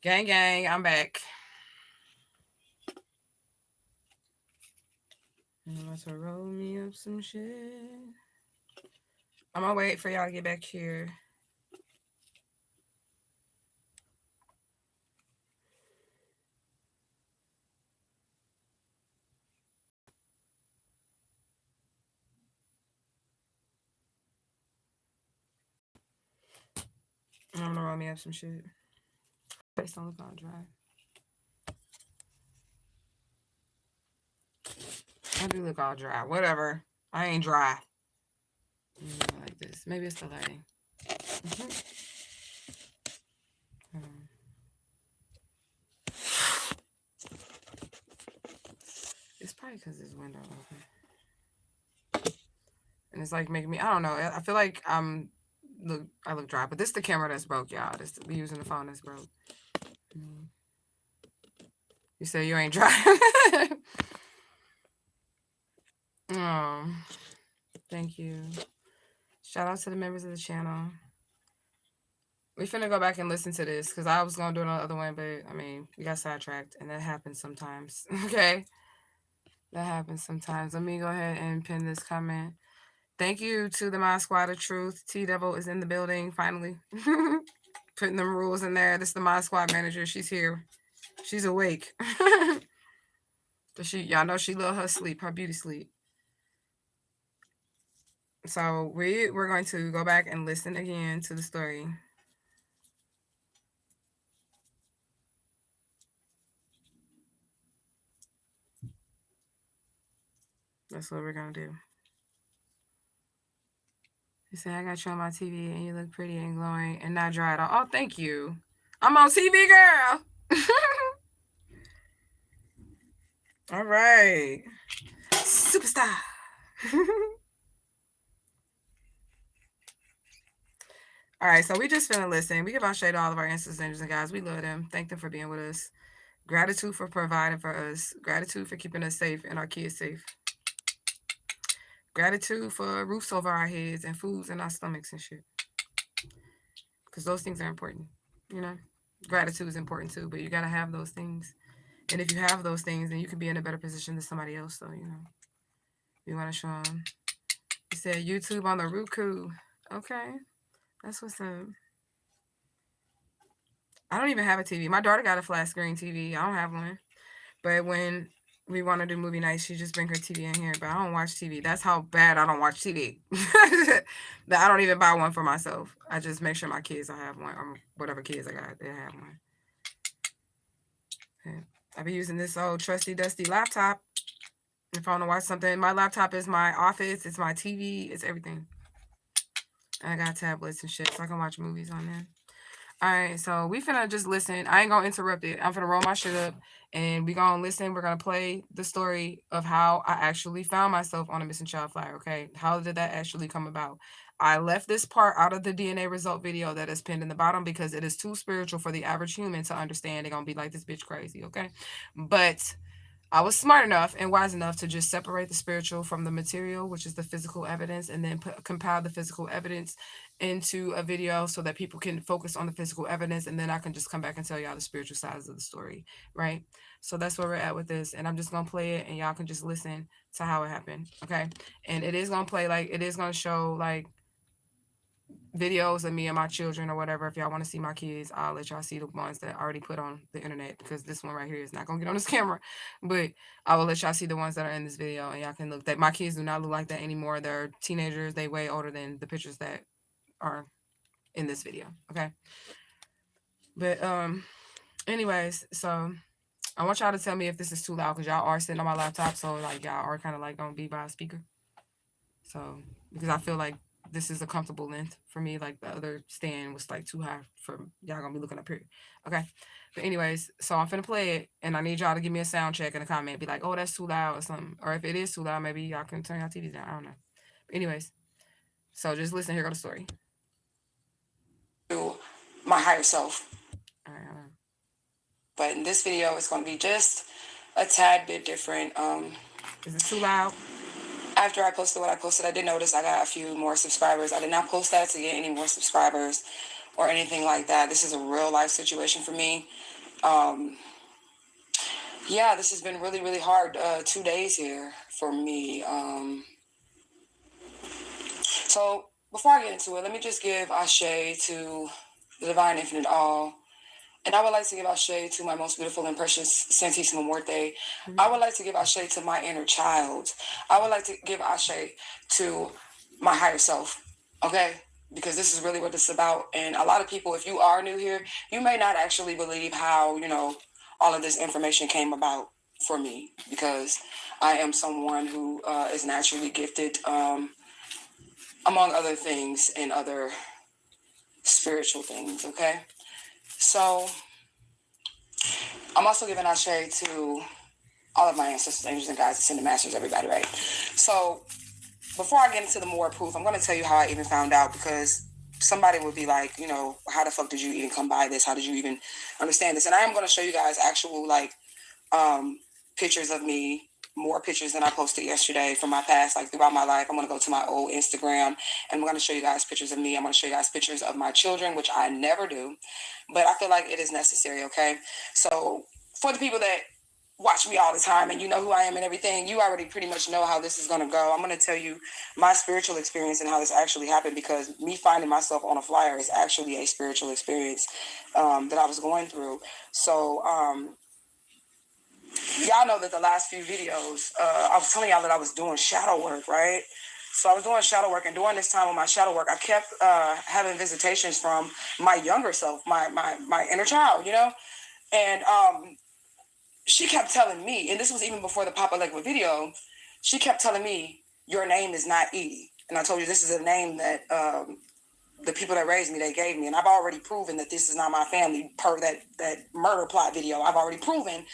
Gang, gang, I'm back. I'm about to roll me up some shit. I'm gonna wait for y'all to get back here. I'm gonna roll me up some shit. Face don't look all dry. I do look all dry. Whatever. I ain't dry. Like this. Maybe it's the lighting. It's probably because this window open. And it's like making me, I don't know. I feel like I look dry. But this is the camera that's broke, y'all. This we using the phone that's broke. You say you ain't dry. Oh, thank you. Shout out to the members of the channel. We finna go back and listen to this because I was gonna do another one, but I mean, we got sidetracked, and that happens sometimes. Okay, that happens sometimes. Let me go ahead and pin this comment. Thank you to the Mod Squad of Truth. T Devil is in the building finally, putting them rules in there. This is the Mod Squad manager. She's here. She's awake. But y'all know she love her sleep, her beauty sleep. So we're going to go back and listen again to the story. That's what we're gonna do. You say, I got you on my TV and you look pretty and glowing and not dry at all. Oh, thank you. I'm on TV, girl. All right. Superstar. All right, so we just finna listen. We give our shade to all of our ancestors, angels, and guys. We love them. Thank them for being with us. Gratitude for providing for us. Gratitude for keeping us safe and our kids safe. Gratitude for roofs over our heads and foods in our stomachs and shit. Because those things are important, you know? Gratitude is important too, but you gotta have those things. And if you have those things, then you can be in a better position than somebody else. So, you know, you want to show them. You said YouTube on the Roku. Okay. That's what's up. I don't even have a TV. My daughter got a flat screen TV. I don't have one. But when we want to do movie nights, she just bring her TV in here. But I don't watch TV. That's how bad I don't watch TV. That I don't even buy one for myself. I just make sure my kids I have one, or whatever kids I got, they have one. Okay. I've been using this old trusty dusty laptop. If I want to watch something, my laptop is my office, it's my TV, it's everything. I got tablets and shit, so I can watch movies on there. All right, so we finna just listen. I ain't gonna interrupt it. I'm finna roll my shit up, and we gonna listen. We're gonna play the story of how I actually found myself on a missing child flyer. Okay, how did that actually come about? I left this part out of the DNA result video that is pinned in the bottom because it is too spiritual for the average human to understand. They're gonna be like, this bitch crazy, okay? But I was smart enough and wise enough to just separate the spiritual from the material, which is the physical evidence, and then compile the physical evidence into a video so that people can focus on the physical evidence, and then I can just come back and tell y'all the spiritual sides of the story, right? So that's where we're at with this, and I'm just gonna play it, and y'all can just listen to how it happened, okay? And it is gonna play like it is gonna show like videos of me and my children or whatever. If y'all want to see my kids, I'll let y'all see the ones that I already put on the internet, because this one right here is not gonna get on this camera, but I will let y'all see the ones that are in this video, and y'all can look. That my kids do not look like that anymore. They're teenagers. They way older than the pictures that are in this video, okay? But anyways, so I want y'all to tell me if this is too loud, because y'all are sitting on my laptop, so like y'all are kind of like gonna be by a speaker. So because I feel like this is a comfortable length for me. Like the other stand was like too high for y'all gonna be looking up here. Okay. But anyways, so I'm finna play it, and I need y'all to give me a sound check in the comment. Be like, oh, that's too loud or something. Or if it is too loud, maybe y'all can turn your TVs down. I don't know. But anyways, so just listen. Here go the story. To my higher self. All right, hold on. But in this video, it's gonna be just a tad bit different. Is it too loud? After I posted what I posted, I did notice I got a few more subscribers. I did not post that to get any more subscribers. or anything like that. This is a real life situation for me. Yeah, this has been really, really hard 2 days here for me. So before I get into it, let me just give Ashe to the Divine Infinite All. And I would like to give Ashe to my most beautiful and precious Santísima Muerte. I would like to give Ashe to my inner child. I would like to give Ashe to my higher self. Okay? Because this is really what this is about. And a lot of people, if you are new here, you may not actually believe how, all of this information came about for me. Because I am someone who is naturally gifted, among other things, and other spiritual things. Okay? So I'm also giving Ashe to all of my ancestors, angels, and guides, ascended masters, everybody, right? So before I get into the more proof, I'm going to tell you how I even found out, because somebody would be like, how the fuck did you even come by this? How did you even understand this? And I am going to show you guys actual, pictures of me, more pictures than I posted yesterday from my past, throughout my life. I'm going to go to my old Instagram, and I'm going to show you guys pictures of me. I'm going to show you guys pictures of my children, which I never do, but I feel like it is necessary, okay? So for the people that watch me all the time and you know who I am and everything, you already pretty much know how this is going to go. I'm going to tell you my spiritual experience and how this actually happened, because me finding myself on a flyer is actually a spiritual experience that I was going through. So y'all know that the last few videos, I was telling y'all that I was doing shadow work, right? So I was doing shadow work, and during this time of my shadow work, I kept having visitations from my younger self, my inner child, and she kept telling me, and this was even before the Papa Legba video, she kept telling me, your name is not Edie. And I told you this is a name that the people that raised me, they gave me. And I've already proven that this is not my family per that murder plot video. I've already proven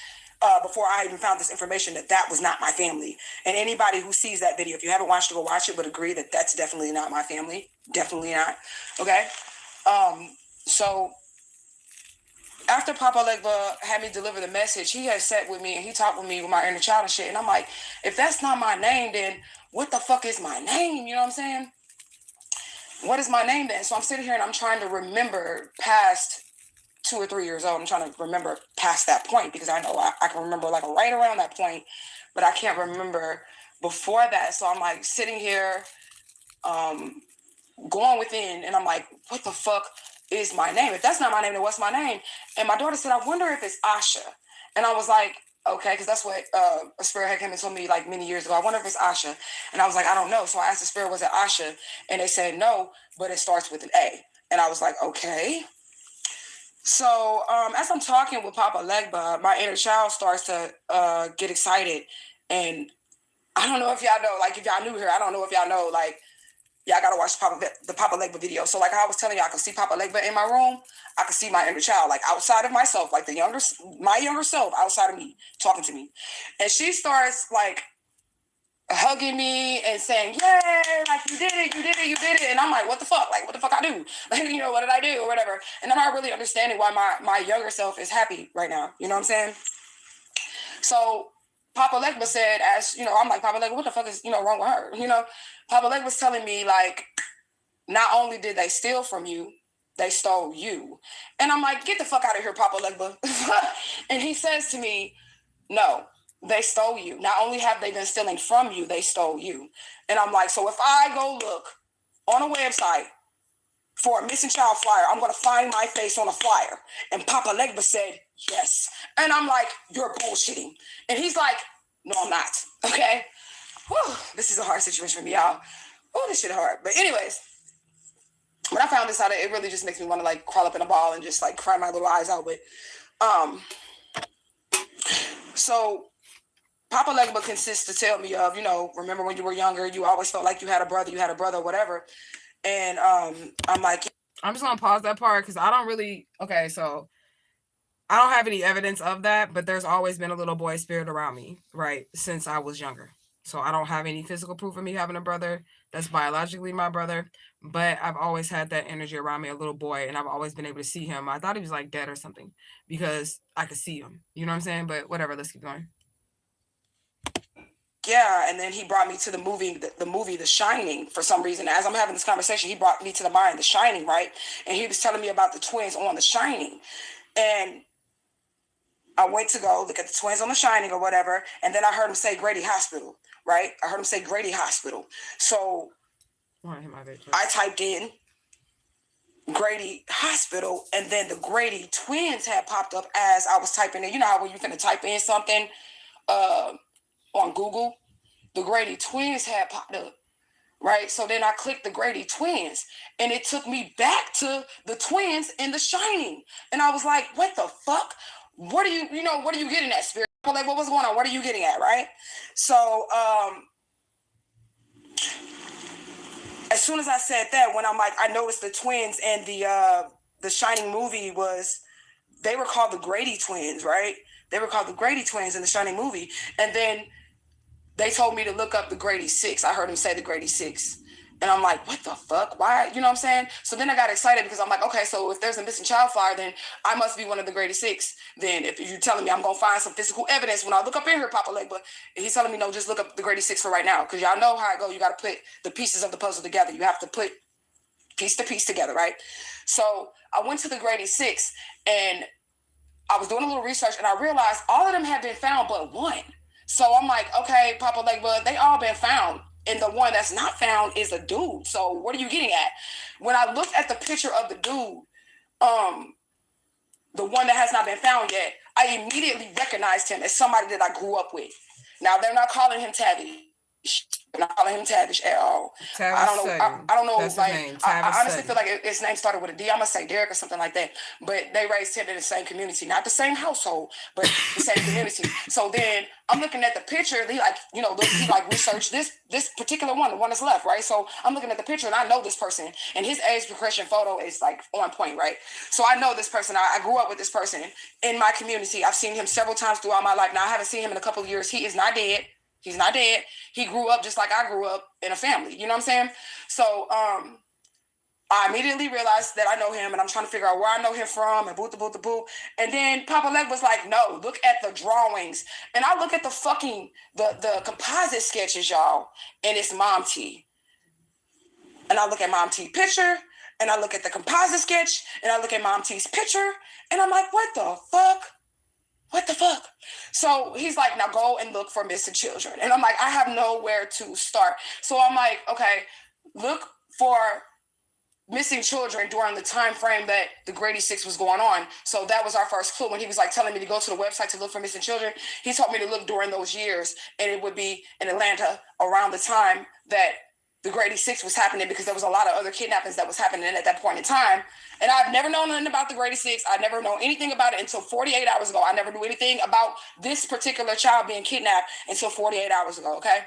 before I even found this information that was not my family. And anybody who sees that video, if you haven't watched it, go watch it, would agree that that's definitely not my family. Definitely not. Okay? So after Papa Legba had me deliver the message, he had sat with me and he talked with me with my inner child and shit. And I'm like, if that's not my name, then what the fuck is my name? You know what I'm saying? What is my name then? So I'm sitting here and I'm trying to remember past 2 or 3 years old. I'm trying to remember past that point, because I know I can remember right around that point, but I can't remember before that. So I'm sitting here going within, and I'm like, what the fuck is my name? If that's not my name, then what's my name? And my daughter said, I wonder if it's Asha. And I was like, okay, because that's what a spirit had come and told me many years ago. I wonder if it's Asha. And I was like, I don't know. So I asked the spirit, was it Asha? And they said no, but it starts with an A. And I was like, okay. So as I'm talking with Papa Legba, my inner child starts to get excited. And I don't know if y'all know, if y'all new here, I don't know if y'all know, y'all gotta watch the Papa Legba video. So I was telling y'all, I can see Papa Legba in my room. I can see my inner child, outside of myself, my younger self outside of me, talking to me. And she starts hugging me and saying, yay, you did it, you did it, you did it. And I'm like, what the fuck? What the fuck I do? What did I do or whatever? And I'm not really understanding why my younger self is happy right now. You know what I'm saying? So Papa Legba said, I'm like, Papa Legba, what the fuck is, wrong with her? Papa Legba was telling me, not only did they steal from you, they stole you. And I'm like, get the fuck out of here, Papa Legba. And he says to me, no, they stole you. Not only have they been stealing from you, they stole you. And I'm like, so if I go look on a website for a missing child flyer, I'm going to find my face on a flyer. And Papa Legba said, yes. And I'm like, you're bullshitting. And he's like, no, I'm not. Okay? Whew, this is a hard situation for me, y'all. Oh, this shit hard. But anyways, when I found this out, it really just makes me want to crawl up in a ball and just cry my little eyes out. But so Papa Legba consists to tell me of, remember when you were younger, you always felt like you had a brother, whatever. And I'm like, I'm just gonna pause that part because I don't really, okay, so I don't have any evidence of that, but there's always been a little boy spirit around me, right, since I was younger. So I don't have any physical proof of me having a brother that's biologically my brother, but I've always had that energy around me, a little boy, and I've always been able to see him. I thought he was dead or something because I could see him. You know what I'm saying? But whatever, let's keep going. yeah. And then he brought me to the movie, The Shining, for some reason. As I'm having this conversation, he brought me to the mind, The Shining, right? And he was telling me about the twins on The Shining. And I went to go look at the twins on The Shining or whatever. And then I heard him say Grady Hospital, right? I heard him say Grady Hospital. So I typed in Grady Hospital, and then the Grady twins had popped up as I was typing in. You know how when you're going to type in something on Google, the Grady twins had popped up, right? So then I clicked the Grady twins, and it took me back to the twins in The Shining. And I was like, what the fuck? What are you getting at, Spirit? Like, what was going on? What are you getting at, right? So, as soon as I said that, when I'm like, I noticed the twins in the Shining movie they were called the Grady twins, right? They were called the Grady twins in the Shining movie. And then they told me to look up the Grady 6. I heard him say the Grady 6. And I'm like, what the fuck? Why? You know what I'm saying? So then I got excited because I'm like, okay, so if there's a missing child flyer, then I must be one of the Grady 6. Then if you're telling me I'm going to find some physical evidence when I look up in here, Papa Legba, he's telling me, no, just look up the Grady 6 for right now. Because y'all know how I go. You got to put the pieces of the puzzle together. You have to put piece to piece together, right? So I went to the Grady 6 and I was doing a little research and I realized all of them had been found but one. So I'm like, okay, Papa Legba, they all been found. And the one that's not found is a dude. So what are you getting at? When I looked at the picture of the dude, the one that has not been found yet, I immediately recognized him as somebody that I grew up with. Now, they're not calling him Tavish. They're not calling him Tavish at all. I don't know. That's like, his name. I honestly feel like his name started with a D. I'm going to say Derek or something like that. But they raised him in the same community. Not the same household, but the same community. So then I'm looking at the picture. He researched this particular one, the one that's left, right? So I'm looking at the picture and I know this person. And his age progression photo is like on point, right? So I know this person. I grew up with this person in my community. I've seen him several times throughout my life. Now, I haven't seen him in a couple of years. He is not dead. He's not dead. He grew up just like I grew up in a family. You know what I'm saying? So I immediately realized that I know him and I'm trying to figure out where I know him from and boot. And then Papa Leg was like, no, look at the drawings. And I look at the fucking, the composite sketches, y'all, and it's Mom T. And I look at Mom T's picture and I look at the composite sketch and I look at Mom T's picture and I'm like, what the fuck? What the fuck? So he's like, now go and look for missing children. And I'm like, I have nowhere to start. So I'm like, okay, look for missing children during the time frame that the Grady 6 was going on. So that was our first clue. When he was like telling me to go to the website to look for missing children, he told me to look during those years. And it would be in Atlanta around the time that the Grady 6 was happening, because there was a lot of other kidnappings that was happening at that point in time. And I've never known anything about the Grady 6. I never known anything about it until 48 hours ago. I never knew anything about this particular child being kidnapped until 48 hours ago, okay?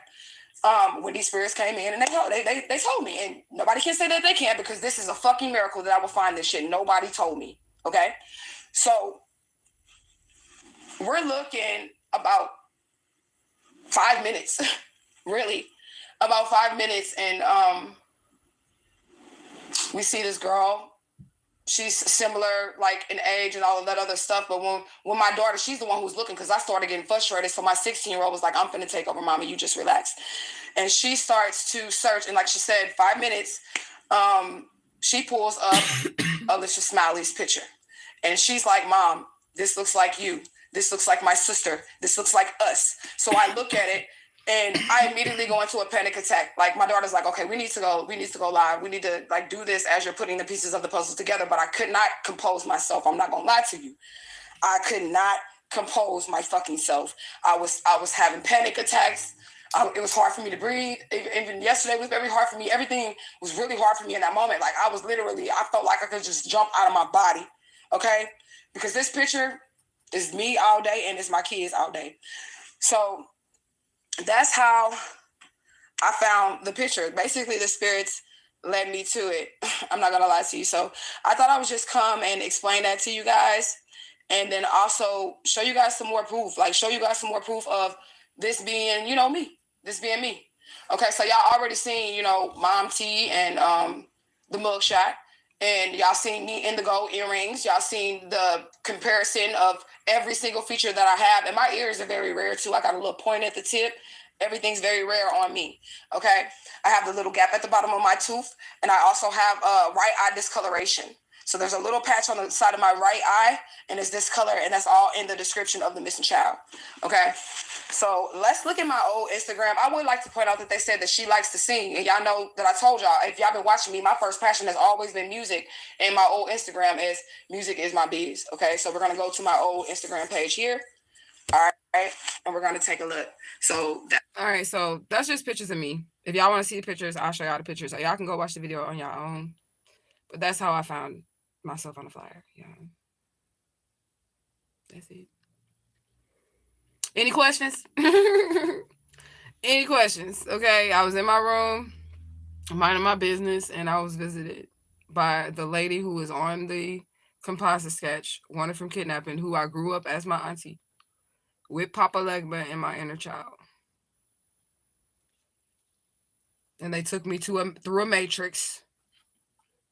When these spirits came in and they told me, and nobody can say that they can't, because this is a fucking miracle that I will find this shit. Nobody told me, okay? So we're looking about 5 minutes, really. About 5 minutes, and we see this girl. She's similar, like, in age and all of that other stuff. But when my daughter, she's the one who's looking, because I started getting frustrated. So my 16-year-old was like, I'm finna take over, Mama. You just relax. And she starts to search. And like she said, 5 minutes, she pulls up Alicia Smiley's picture. And she's like, Mom, this looks like you. This looks like my sister. This looks like us. So I look at it. And I immediately go into a panic attack. Like, my daughter's like, okay, we need to go live. We need to, like, do this as you're putting the pieces of the puzzle together. But I could not compose myself. I'm not going to lie to you. I could not compose my fucking self. I was having panic attacks. It was hard for me to breathe. Even yesterday was very hard for me. Everything was really hard for me in that moment. Like, I felt like I could just jump out of my body. Okay? Because this picture is me all day and it's my kids all day. So that's how I found the picture. Basically, the spirits led me to it. I'm not going to lie to you. So I thought I would just come and explain that to you guys. And then also show you guys some more proof. Like, show you guys some more proof of this being, me. This being me. Okay, so y'all already seen, Mom T and the mugshot. And y'all seen me in the gold earrings. Y'all seen the comparison of every single feature that I have. And my ears are very rare, too. I got a little point at the tip. Everything's very rare on me. Okay. I have the little gap at the bottom of my tooth, and I also have right eye discoloration. So there's a little patch on the side of my right eye, and it's this color, and that's all in the description of the missing child. Okay. So let's look at my old Instagram. I would like to point out that they said that she likes to sing. And y'all know that I told y'all, if y'all been watching me, my first passion has always been music. And my old Instagram is music is my biz. Okay. So we're going to go to my old Instagram page here. All right. And we're going to take a look. So all right. So that's just pictures of me. If y'all want to see the pictures, I'll show y'all the pictures. So y'all can go watch the video on your own. But that's how I found myself on the flyer. Yeah. That's it. Any questions? Any questions? Okay. I was in my room, minding my business, and I was visited by the lady who was on the composite sketch, wanted from kidnapping, who I grew up as my auntie, with Papa Legba and my inner child. And they took me through a matrix,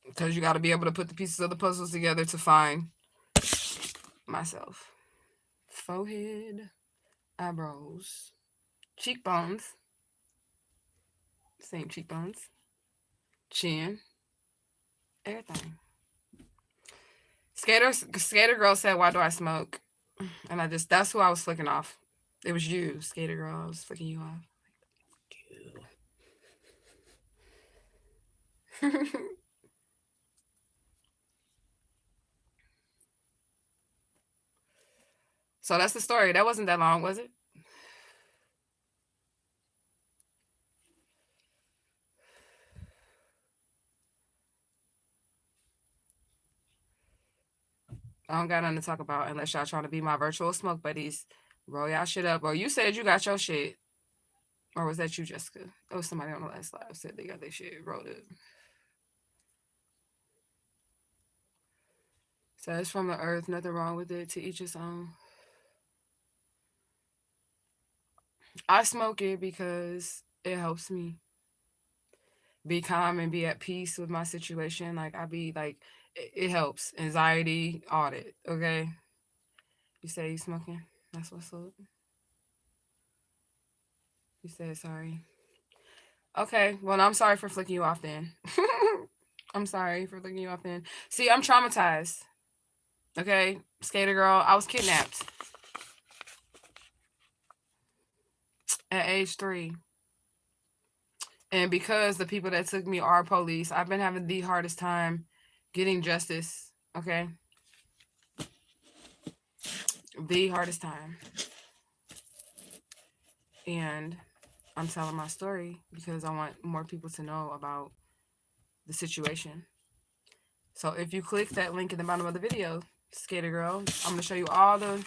because you got to be able to put the pieces of the puzzles together to find myself. Forehead, eyebrows, cheekbones, same cheekbones, chin, everything. Skater girl said, "Why do I smoke?" And that's who I was flicking off. It was you, Skater girl. I was flicking you off. So that's the story. That wasn't that long, was it? I don't got nothing to talk about unless y'all trying to be my virtual smoke buddies. Roll y'all shit up. Or you said you got your shit. Or was that you, Jessica? That was somebody on the last live said they got their shit rolled up. So it's from the earth. Nothing wrong with it. To each his own. I smoke it because it helps me be calm and be at peace with my situation. Like, I be like, it helps. Anxiety, all that. Okay? You say you smoking? That's what's up. You said sorry. Okay, well, I'm sorry for flicking you off then. I'm sorry for flicking you off then. See, I'm traumatized. Okay, Skater girl, I was kidnapped at age 3. And because the people that took me are police, I've been having the hardest time getting justice. Okay? The hardest time. And I'm telling my story because I want more people to know about the situation. So if you click that link in the bottom of the video, Skater girl, I'm going to show you all the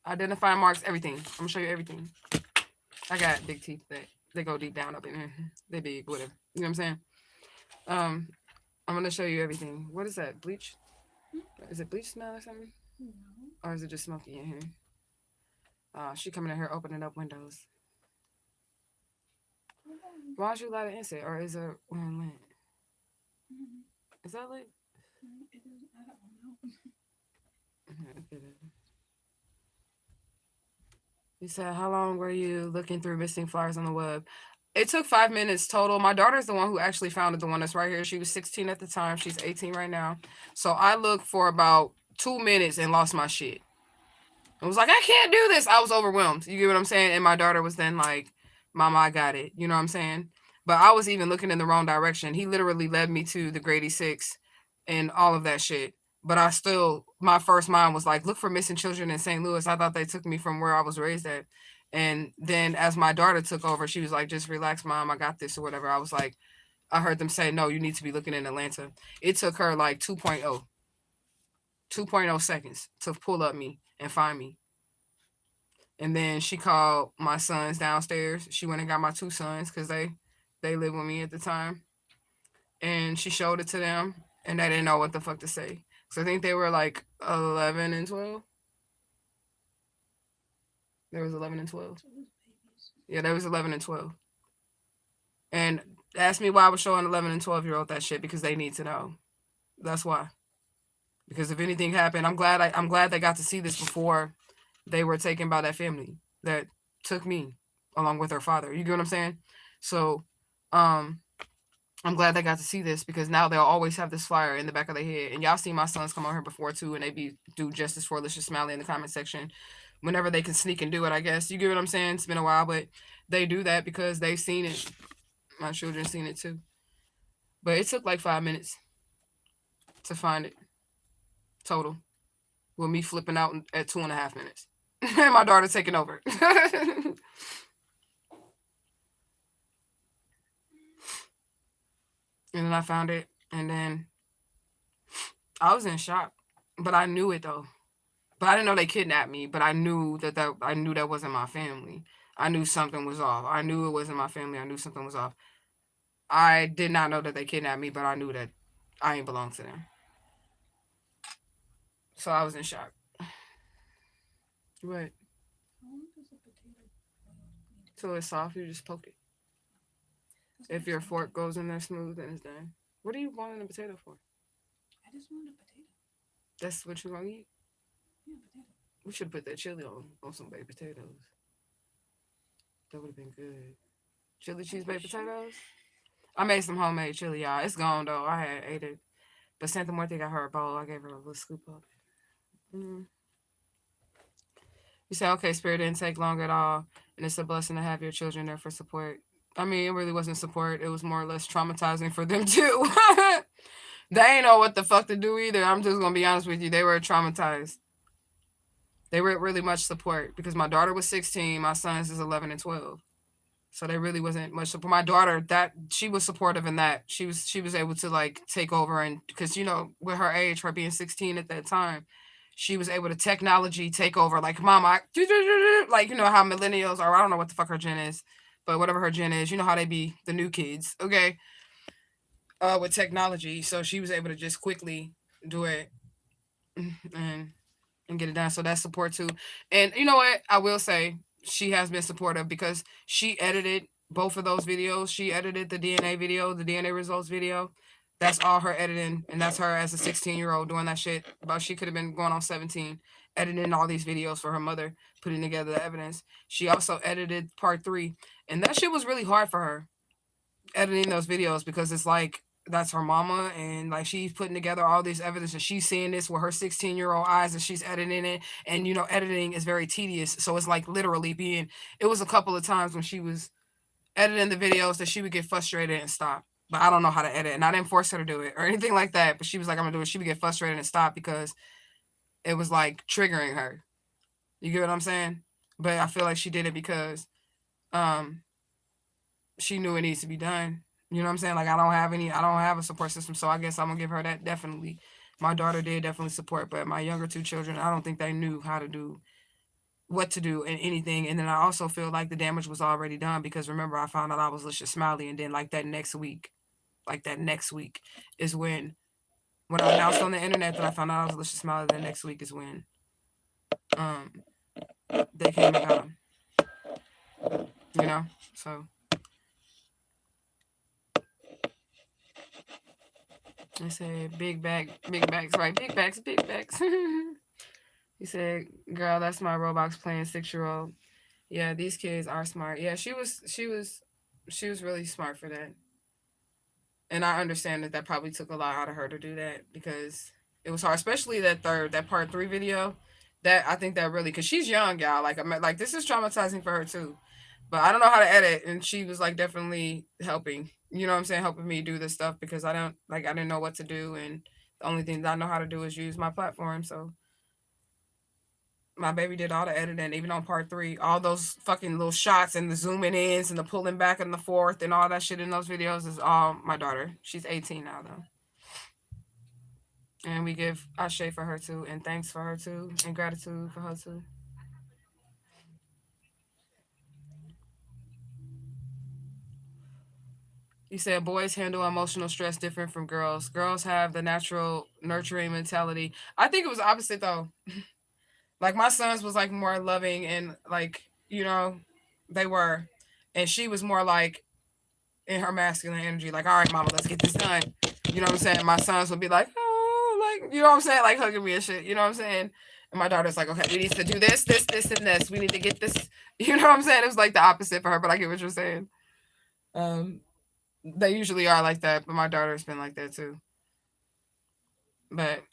identifying marks, everything. I'm going to show you everything. I got big teeth that they go deep down up in there. They big, whatever. You know what I'm saying? I'm going to show you everything. What is that? Bleach? Is it bleach smell or something? No. Or is it just smoky in here? She coming in here opening up windows. Why don't you light an incense? Or is it wearing lit? Is that lit? I don't know. You said, how long were you looking through missing flyers on the web? It took 5 minutes total. My daughter's the one who actually found it, the one that's right here. She was 16 at the time. She's 18 right now. So I looked for about 2 minutes and lost my shit. I was like, I can't do this. I was overwhelmed. You get what I'm saying? And my daughter was then like, Mama, I got it. You know what I'm saying? But I was even looking in the wrong direction. He literally led me to the Grady 6 and all of that shit. But I still, my first mind was like, look for missing children in St. Louis. I thought they took me from where I was raised at. And then as my daughter took over, she was like, just relax, Mom. I got this or whatever. I was like, I heard them say, no, you need to be looking in Atlanta. It took her like 2.0 seconds to pull up me and find me. And then she called my sons downstairs. She went and got my 2 sons because they lived with me at the time. And she showed it to them, and they didn't know what the fuck to say. So I think they were like 11 and 12. There was 11 and 12. Yeah, there was 11 and 12. And ask me why I was showing 11 and 12-year-old that shit, because they need to know. That's why. Because if anything happened, I'm glad they got to see this before they were taken by that family that took me. along with her father. You get what I'm saying? So, I'm glad they got to see this because now they'll always have this flyer in the back of their head. And y'all see my sons come on here before too, and they do justice for Alicia Smiley in the comment section whenever they can sneak and do it, I guess. You get what I'm saying? It's been a while, but they do that because they've seen it. My children seen it too. But it took like 5 minutes to find it total, with me flipping out at 2.5 minutes. And my daughter taking over. And then I found it, and then I was in shock. But I knew it though. But I didn't know they kidnapped me. But I knew that wasn't my family. I knew something was off. I knew it wasn't my family. I knew something was off. I did not know that they kidnapped me, but I knew that I ain't belong to them. So I was in shock. What? So it's soft, you just poke it. If your fork goes in there smooth, then it's done. What are you wanting a potato for? I just want a potato. That's what you gonna eat? Yeah, potato. We should put that chili on some baked potatoes. That would have been good. Chili cheese baked potatoes? I made some homemade chili, y'all. It's gone though. I had ate it. But Santa Muerte got her a bowl. I gave her a little scoop of it. You say, okay, Spirit didn't take long at all. And it's a blessing to have your children there for support. I mean, it really wasn't support. It was more or less traumatizing for them too. They ain't know what the fuck to do either. I'm just going to be honest with you. They were traumatized. They were really much support because my daughter was 16. My sons is 11 and 12. So there really wasn't much support. My daughter, that she was supportive in that. She was able to like take over, and because with her age, her being 16 at that time, she was able to technology take over. Like, mom, like how millennials are. I don't know what the fuck her gen is, but whatever her gen is, how they be the new kids, okay? With technology, so she was able to just quickly do it and get it done. So that's support too. And you know what? I will say she has been supportive because she edited both of those videos. She edited the DNA video, the DNA results video. That's all her editing, and that's her as a 16-year-old doing that shit. But she could have been going on 17, editing all these videos for her mother, putting together the evidence. She also edited part 3, and that shit was really hard for her, editing those videos, because it's like that's her mama, and like she's putting together all this evidence, and she's seeing this with her 16-year-old eyes, and she's editing it, and editing is very tedious. So it's like literally it was a couple of times when she was editing the videos that she would get frustrated and stop. But I don't know how to edit, and I didn't force her to do it or anything like that. But she was like, I'm gonna do it. She would get frustrated and stop because it was like triggering her. You get what I'm saying? But I feel like she did it because she knew it needs to be done. You know what I'm saying? Like I don't have a support system, so I guess I'm gonna give her that. Definitely, my daughter did definitely support, but my younger 2 children, I don't think they knew what to do and anything. And then I also feel like the damage was already done because remember, I found out I was Alicia Smiley, and then like that next week is when I announced on the internet that I found out I was Alicia Smiley. The next week is when they came and got him. So. I said, big backs, right? Big backs. He said, girl, that's my Roblox playing 6-year-old. Yeah, these kids are smart. Yeah, she was really smart for that. And I understand that probably took a lot out of her to do that because it was hard, especially that part 3 video. That I think that really, because she's young, y'all. Like this is traumatizing for her too. But I don't know how to edit, and she was like definitely helping. You know what I'm saying? Helping me do this stuff because I didn't know what to do, and the only thing that I know how to do is use my platform. So my baby did all the editing, even on part 3, all those fucking little shots and the zooming ins and the pulling back and the forth and all that shit in those videos is all my daughter. She's 18 now though. And we give ashe for her too, and thanks for her too, and gratitude for her too. You said boys handle emotional stress different from girls. Girls have the natural nurturing mentality. I think it was opposite though. Like my sons was like more loving and like, they were. And she was more like in her masculine energy, like, all right, mama, let's get this done. You know what I'm saying? My sons would be like, oh, You know what I'm saying? Like hugging me and shit. You know what I'm saying? And my daughter's like, okay, we need to do this, this, this, and this. We need to get this. You know what I'm saying? It was like the opposite for her, but I get what you're saying. They usually are like that, but my daughter's been like that too. But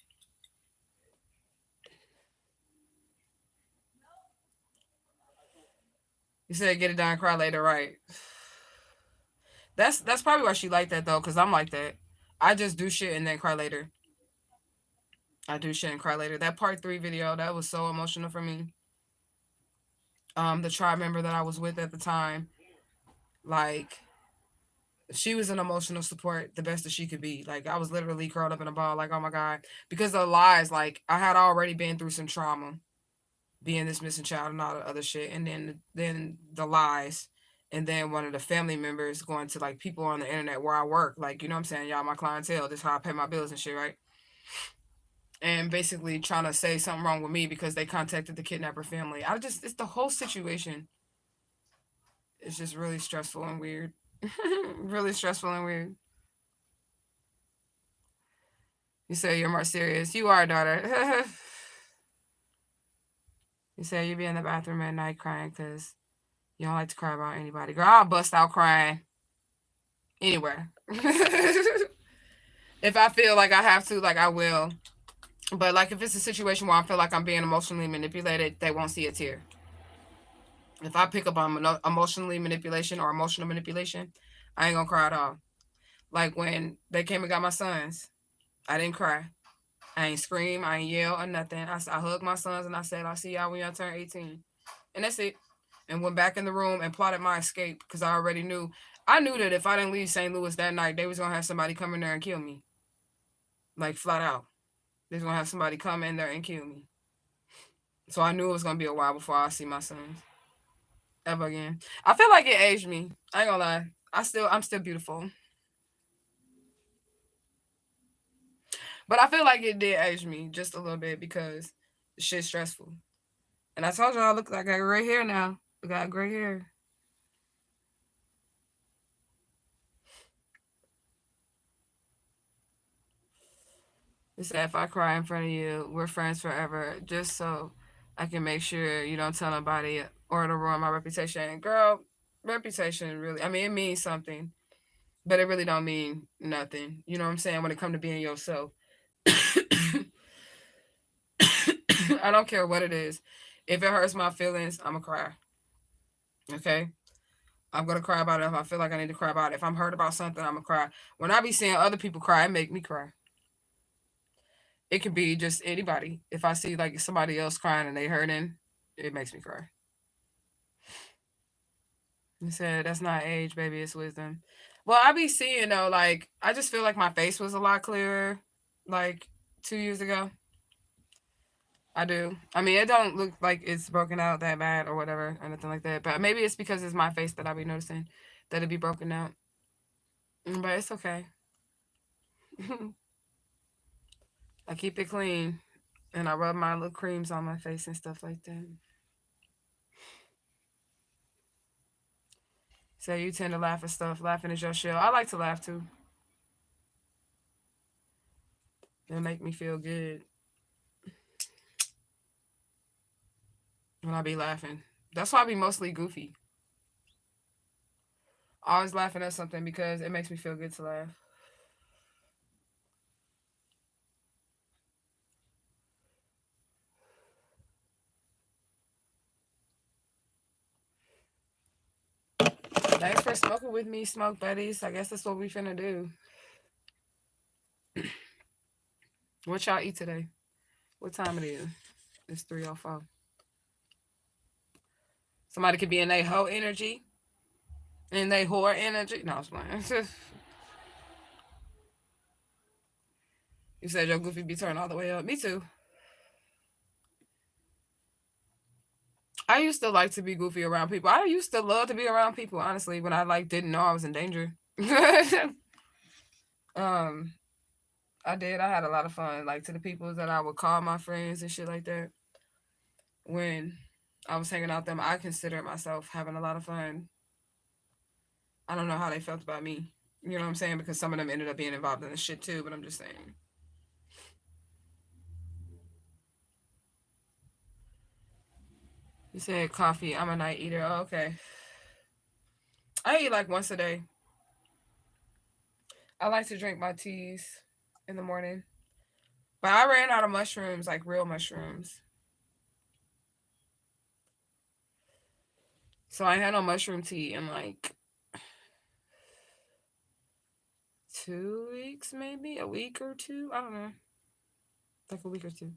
you said get it done, cry later, right? That's probably why she like that though, because I'm like that. I just do shit and then cry later. I do shit and cry later. That part 3 video, that was so emotional for me. The tribe member that I was with at the time, like, she was an emotional support the best that she could be. Like, I was literally curled up in a ball, like, oh my God. Because of the lies, like, I had already been through some trauma, being this missing child and all the other shit. And then the lies. And then one of the family members going to, like, people on the internet where I work. Like, you know what I'm saying? Y'all my clientele. This is how I pay my bills and shit, right? And basically trying to say something wrong with me because they contacted the kidnapper family. It's the whole situation. It's just really stressful and weird. Really stressful and weird. You say you're more serious. You are, daughter. You say you be in the bathroom at night crying because you don't like to cry about anybody. Girl, I'll bust out crying anywhere. If I feel like I have to, like, I will. But, like, if it's a situation where I feel like I'm being emotionally manipulated, they won't see a tear. If I pick up on emotional manipulation, I ain't gonna cry at all. Like, when they came and got my sons, I didn't cry. I ain't scream, I ain't yell or nothing. I hugged my sons and I said, I'll see y'all when y'all turn 18. And that's it. And went back in the room and plotted my escape because I already knew. I knew that if I didn't leave St. Louis that night, they was gonna have somebody come in there and kill me. Like, flat out. They was gonna have somebody come in there and kill me. So I knew it was gonna be a while before I see my sons ever again. I feel like it aged me. I ain't gonna lie. I'm still beautiful. But I feel like it did age me just a little bit because the shit's stressful. And I told you I look like I got gray hair now. I got gray hair. It said if I cry in front of you, we're friends forever. Just so I can make sure you don't tell nobody or it'll ruin my reputation. Girl, reputation really, I mean, it means something. But it really don't mean nothing. You know what I'm saying? When it comes to being yourself. I don't care what it is. If it hurts my feelings, I'm going to cry. Okay? I'm going to cry about it if I feel like I need to cry about it. If I'm hurt about something, I'm going to cry. When I be seeing other people cry, it make me cry. It could be just anybody. If I see like somebody else crying and they hurting, it makes me cry. You said, that's not age, baby. It's wisdom. Well, I be seeing, though, like, I just feel like my face was a lot clearer, like, 2 years ago. I do. I mean, it don't look like it's broken out that bad or whatever or nothing like that. But maybe it's because it's my face that I be noticing that it be broken out. But it's okay. I keep it clean. And I rub my little creams on my face and stuff like that. So you tend to laugh at stuff. Laughing is your shell. I like to laugh too. It make me feel good when I be laughing. That's why I be mostly goofy. Always laughing at something because it makes me feel good to laugh. Thanks for smoking with me, smoke buddies. I guess that's what we finna do. What y'all eat today? What time it is? It's 3:04. Somebody could be in their hoe energy. In their whore energy. No, I was playing. You said your goofy be turned all the way up. Me too. I used to like to be goofy around people. I used to love to be around people, honestly, when I like didn't know I was in danger. I did. I had a lot of fun. Like to the people that I would call my friends and shit like that. When I was hanging out with them, I considered myself having a lot of fun. I don't know how they felt about me. You know what I'm saying? Because some of them ended up being involved in this shit too, but I'm just saying. You said coffee. I'm a night eater. Oh, okay. I eat like once a day. I like to drink my teas in the morning. But I ran out of mushrooms, like real mushrooms. So I had no mushroom tea in like 2 weeks, maybe a week or two. I don't know, like a week or two.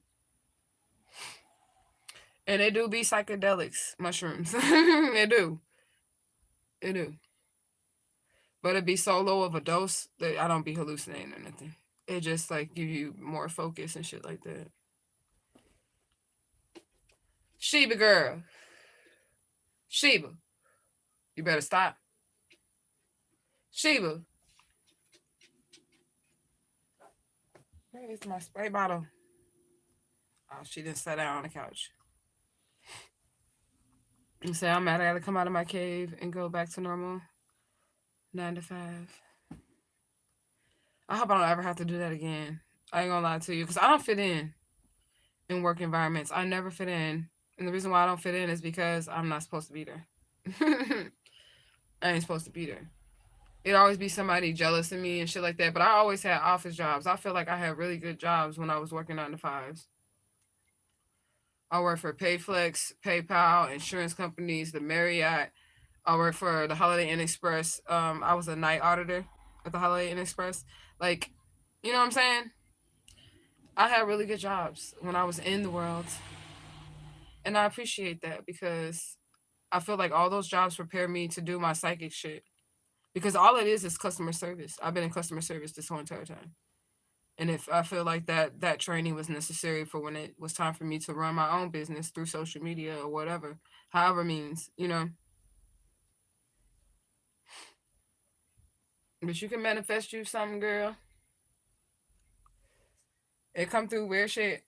And they do be psychedelics, mushrooms. They do, it do. But it be so low of a dose that I don't be hallucinating or nothing. It just like give you more focus and shit like that. Sheba girl, Sheba, you better stop. Sheba, where is my spray bottle? Oh, she just sat down on the couch. And say I'm mad. I gotta come out of my cave and go back to normal 9 to 5. I hope I don't ever have to do that again. I ain't gonna lie to you, because I don't fit in work environments. I never fit in. And the reason why I don't fit in is because I'm not supposed to be there. I ain't supposed to be there. It'd always be somebody jealous of me and shit like that. But I always had office jobs. I feel like I had really good jobs when I was working 9 to 5s. I worked for Payflex, PayPal, insurance companies, the Marriott. I worked for the Holiday Inn Express. I was a night auditor at the Holiday Inn Express. Like, you know what I'm saying? I had really good jobs when I was in the world. And I appreciate that because I feel like all those jobs prepare me to do my psychic shit. Because all it is customer service. I've been in customer service this whole entire time. And if I feel like that training was necessary for when it was time for me to run my own business through social media or whatever, however means, you know. But you can manifest you something, girl. It come through weird shit.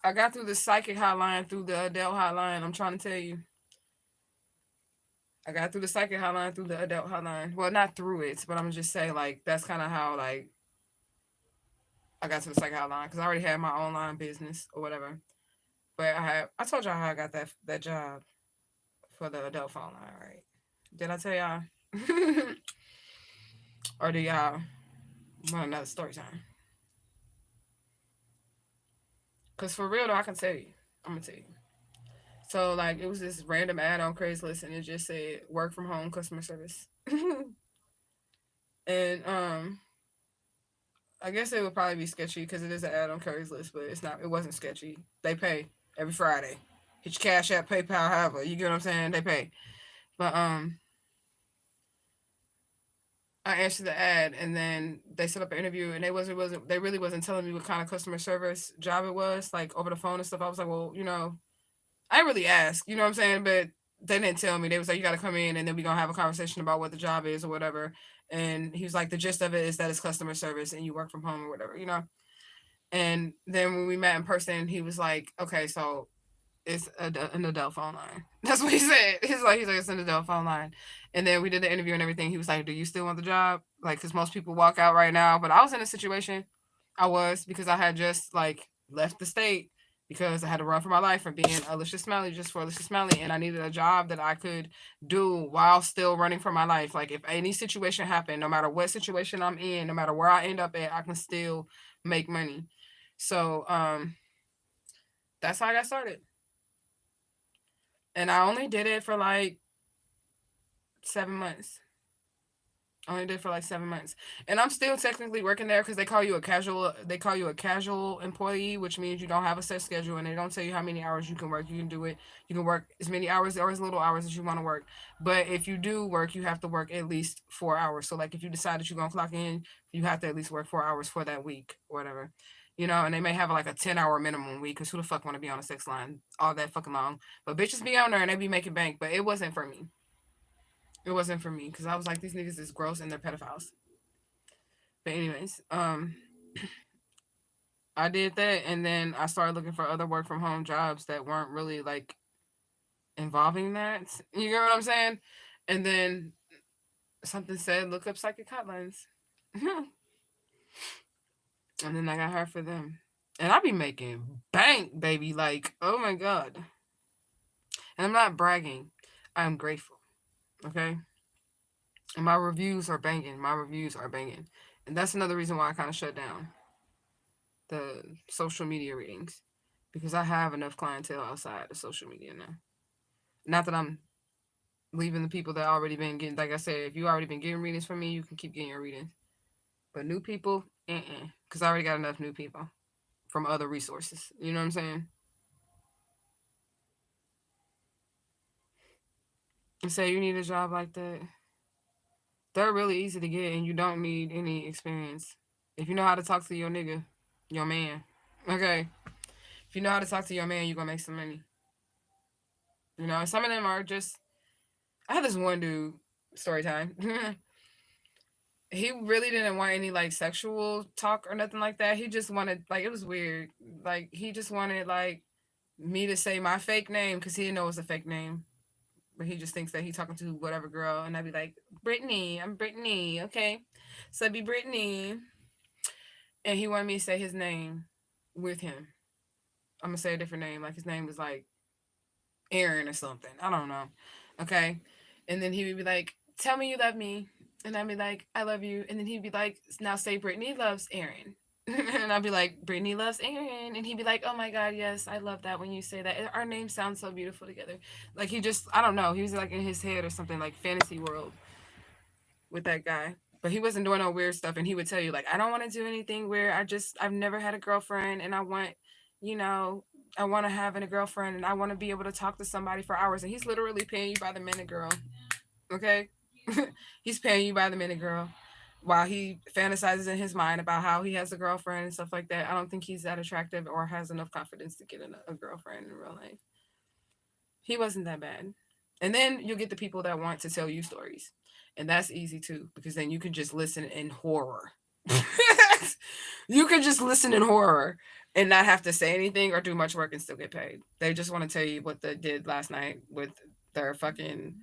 I got through the psychic hotline through the adult hotline. I'm trying to tell you. I got through the psychic hotline through the adult hotline. Well, not through it, but I'm just saying like that's kind of how like I got to the psychic hotline because I already had my online business or whatever. But I told y'all how I got that job for the adult phone line, right? Did I tell y'all? Or do y'all want another story time? Cause for real though, I can tell you. I'm gonna tell you. So like it was this random ad on Craigslist and it just said work from home customer service. And I guess it would probably be sketchy because it is an ad on Craigslist, but it's not. It wasn't sketchy. They pay every Friday. Hit your Cash App, PayPal, however. You get what I'm saying? They pay. But I answered the ad and then they set up an interview and they really wasn't telling me what kind of customer service job it was, like over the phone and stuff. I was like, well, you know, I didn't really ask, you know what I'm saying? But they didn't tell me. They was like, you got to come in and then we're going to have a conversation about what the job is or whatever. And he was like, the gist of it is that it's customer service and you work from home or whatever, you know? And then when we met in person, he was like, okay, so it's an adult phone line. That's what he said. He's like, it's an adult phone line. And then we did the interview and everything. He was like, do you still want the job? Like, because most people walk out right now. But I was in a situation, because I had just like left the state because I had to run for my life from being Alicia Smiley just for Alicia Smiley. And I needed a job that I could do while still running for my life. Like if any situation happened, no matter what situation I'm in, no matter where I end up at, I can still make money. So that's how I got started. And I only did it for like 7 months. I only did it for like 7 months. And I'm still technically working there because they call you a casual employee, which means you don't have a set schedule and they don't tell you how many hours you can work. You can do it. You can work as many hours or as little hours as you want to work. But if you do work, you have to work at least 4 hours. So like if you decide that you're gonna clock in, you have to at least work 4 hours for that week or whatever. You know, and they may have like a 10-hour minimum week because who the fuck want to be on a sex line all that fucking long? But bitches be on there and they be making bank. But it wasn't for me. It wasn't for me because I was like, these niggas is gross and they're pedophiles. But anyways, I did that and then I started looking for other work from home jobs that weren't really like involving that. You get what I'm saying? And then something said, look up psychic hotlines. And then I got hired for them. And I be making bank, baby. Like, oh my God. And I'm not bragging. I'm grateful. Okay? And my reviews are banging. My reviews are banging. And that's another reason why I kind of shut down the social media readings. Because I have enough clientele outside of social media now. Not that I'm leaving the people that already been getting, like I said, if you already been getting readings from me, you can keep getting your readings. But new people, because I already got enough new people from other resources. You know what I'm saying? And say you need a job like that. They're really easy to get, and you don't need any experience. If you know how to talk to your nigga, your man, okay. If you know how to talk to your man, you're gonna make some money. You know, and some of them are just. I had this one dude, story time. He really didn't want any like sexual talk or nothing like that. He just wanted, like, it was weird. Like, he just wanted like me to say my fake name because he didn't know it was a fake name. But he just thinks that he's talking to whatever girl, and I'd be like, Brittany, I'm Brittany, okay? So I'd be Brittany. And he wanted me to say his name with him. I'm gonna say a different name, like his name was like Aaron or something. I don't know. Okay. And then he would be like, tell me you love me. And I'd be like, I love you. And then he'd be like, now say Brittany loves Aaron. And I'd be like, Brittany loves Aaron. And he'd be like, oh my God, yes, I love that when you say that. Our names sound so beautiful together. Like, he just, I don't know. He was like in his head or something, like fantasy world with that guy. But he wasn't doing no weird stuff. And he would tell you, like, I don't want to do anything weird. I've never had a girlfriend. And I want, you know, I want to have a girlfriend. And I want to be able to talk to somebody for hours. And he's literally paying you by the minute, girl. Okay? He's paying you by the minute, girl. While he fantasizes in his mind about how he has a girlfriend and stuff like that. I don't think he's that attractive or has enough confidence to get a girlfriend in real life. He wasn't that bad. And then you'll get the people that want to tell you stories. And that's easy too, because then you can just listen in horror. You can just listen in horror and not have to say anything or do much work and still get paid. They just want to tell you what they did last night with their fucking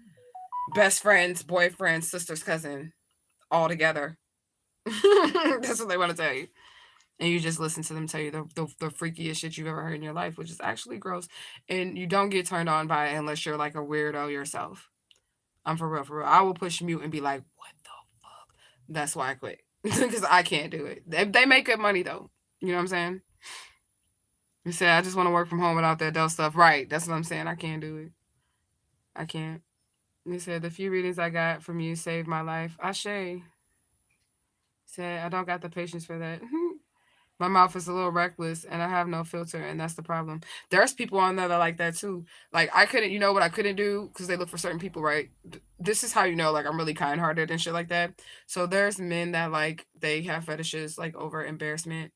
best friend's boyfriend, sister's cousin, all together. That's what they want to tell you. And you just listen to them tell you the freakiest shit you've ever heard in your life, which is actually gross. And you don't get turned on by it unless you're like a weirdo yourself. I'm for real, for real. I will push mute and be like, what the fuck? That's why I quit. Because I can't do it. They make good money, though. You know what I'm saying? You say, I just want to work from home without that adult stuff. Right. That's what I'm saying. I can't do it. I can't. You said, the few readings I got from you saved my life. Ashe. Said, I don't got the patience for that. My mouth is a little reckless and I have no filter, and that's the problem. There's people on there that like that too. Like, I couldn't, you know what I couldn't do? Because they look for certain people, right? This is how you know, like, I'm really kind-hearted and shit like that. So there's men that, like, they have fetishes, like, over embarrassment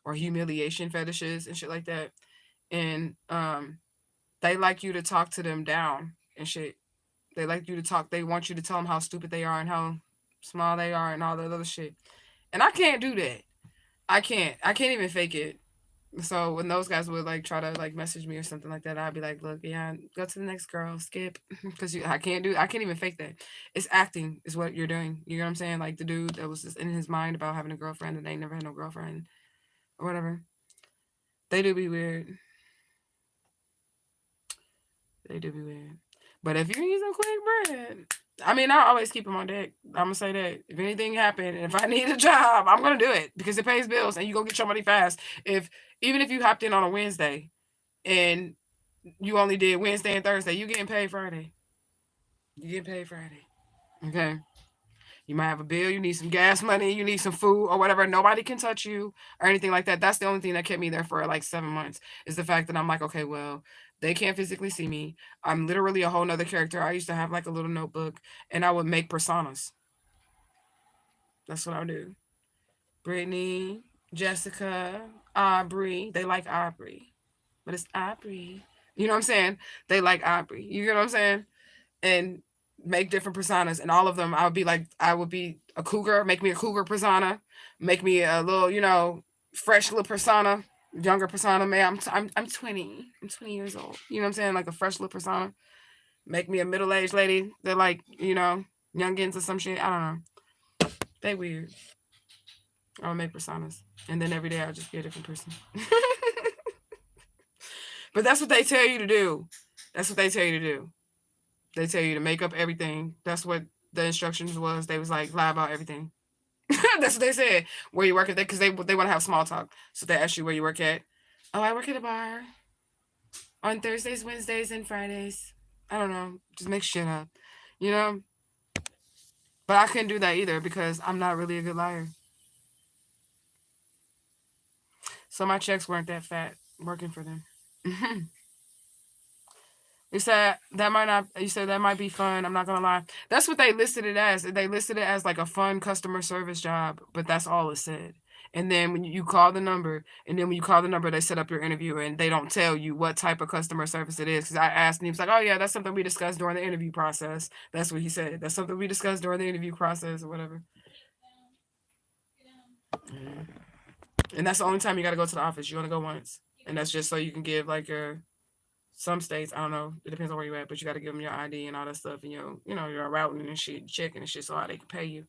or humiliation fetishes and shit like that. And they like you to talk to them down and shit. They like you to talk. They want you to tell them how stupid they are and how small they are and all that other shit. And I can't do that. I can't even fake it. So when those guys would like try to like message me or something like that, I'd be like, look, yeah, go to the next girl, skip. Because I can't even fake that. It's acting is what you're doing. You know what I'm saying? Like the dude that was just in his mind about having a girlfriend and they never had no girlfriend or whatever. They do be weird. They do be weird. But if you need some quick bread, I mean, I always keep them on deck. I'm going to say that. If anything happened, and if I need a job, I'm going to do it because it pays bills and you go get your money fast. Even if you hopped in on a Wednesday and you only did Wednesday and Thursday, you getting paid Friday. You get paid Friday. Okay. You might have a bill, you need some gas money, you need some food or whatever. Nobody can touch you or anything like that. That's the only thing that kept me there for like 7 months is the fact that I'm like, okay, well, they can't physically see me. I'm literally a whole nother character. I used to have like a little notebook and I would make personas. That's what I would do. Brittany, Jessica, Aubrey. They like Aubrey. But it's Aubrey. You know what I'm saying? They like Aubrey. You get what I'm saying? And make different personas, and all of them I would be a cougar, make me a cougar persona, make me a little, you know, fresh little persona, younger persona. Man, I'm 20. I'm 20 years old. You know what I'm saying? Like a fresh little persona. Make me a middle-aged lady. They're like, you know, youngins or some shit. I don't know. They weird. I'll make personas. And then every day I'll just be a different person. But that's what they tell you to do. That's what they tell you to do. They tell you to make up everything. That's what the instructions was. They was like, lie about everything. That's what they said. Where you work at, because they want to have small talk. So they ask you where you work at. Oh, I work at a bar on Thursdays, Wednesdays, and Fridays. I don't know. Just make shit up, you know. But I couldn't do that either because I'm not really a good liar. So my checks weren't that fat working for them. You said that might not. You said that might be fun. I'm not gonna lie. That's what they listed it as. They listed it as like a fun customer service job, but that's all it said. And then when you call the number, they set up your interview, and they don't tell you what type of customer service it is. Because I asked, and he was like, "Oh yeah, that's something we discussed during the interview process." That's what he said. That's something we discussed during the interview process or whatever. Mhm. And that's the only time you got to go to the office. You only go once, and that's just so you can give like your. Some states, I don't know, it depends on where you're at, but you got to give them your ID and all that stuff, and your routing and shit, checking and shit, so how they can pay you.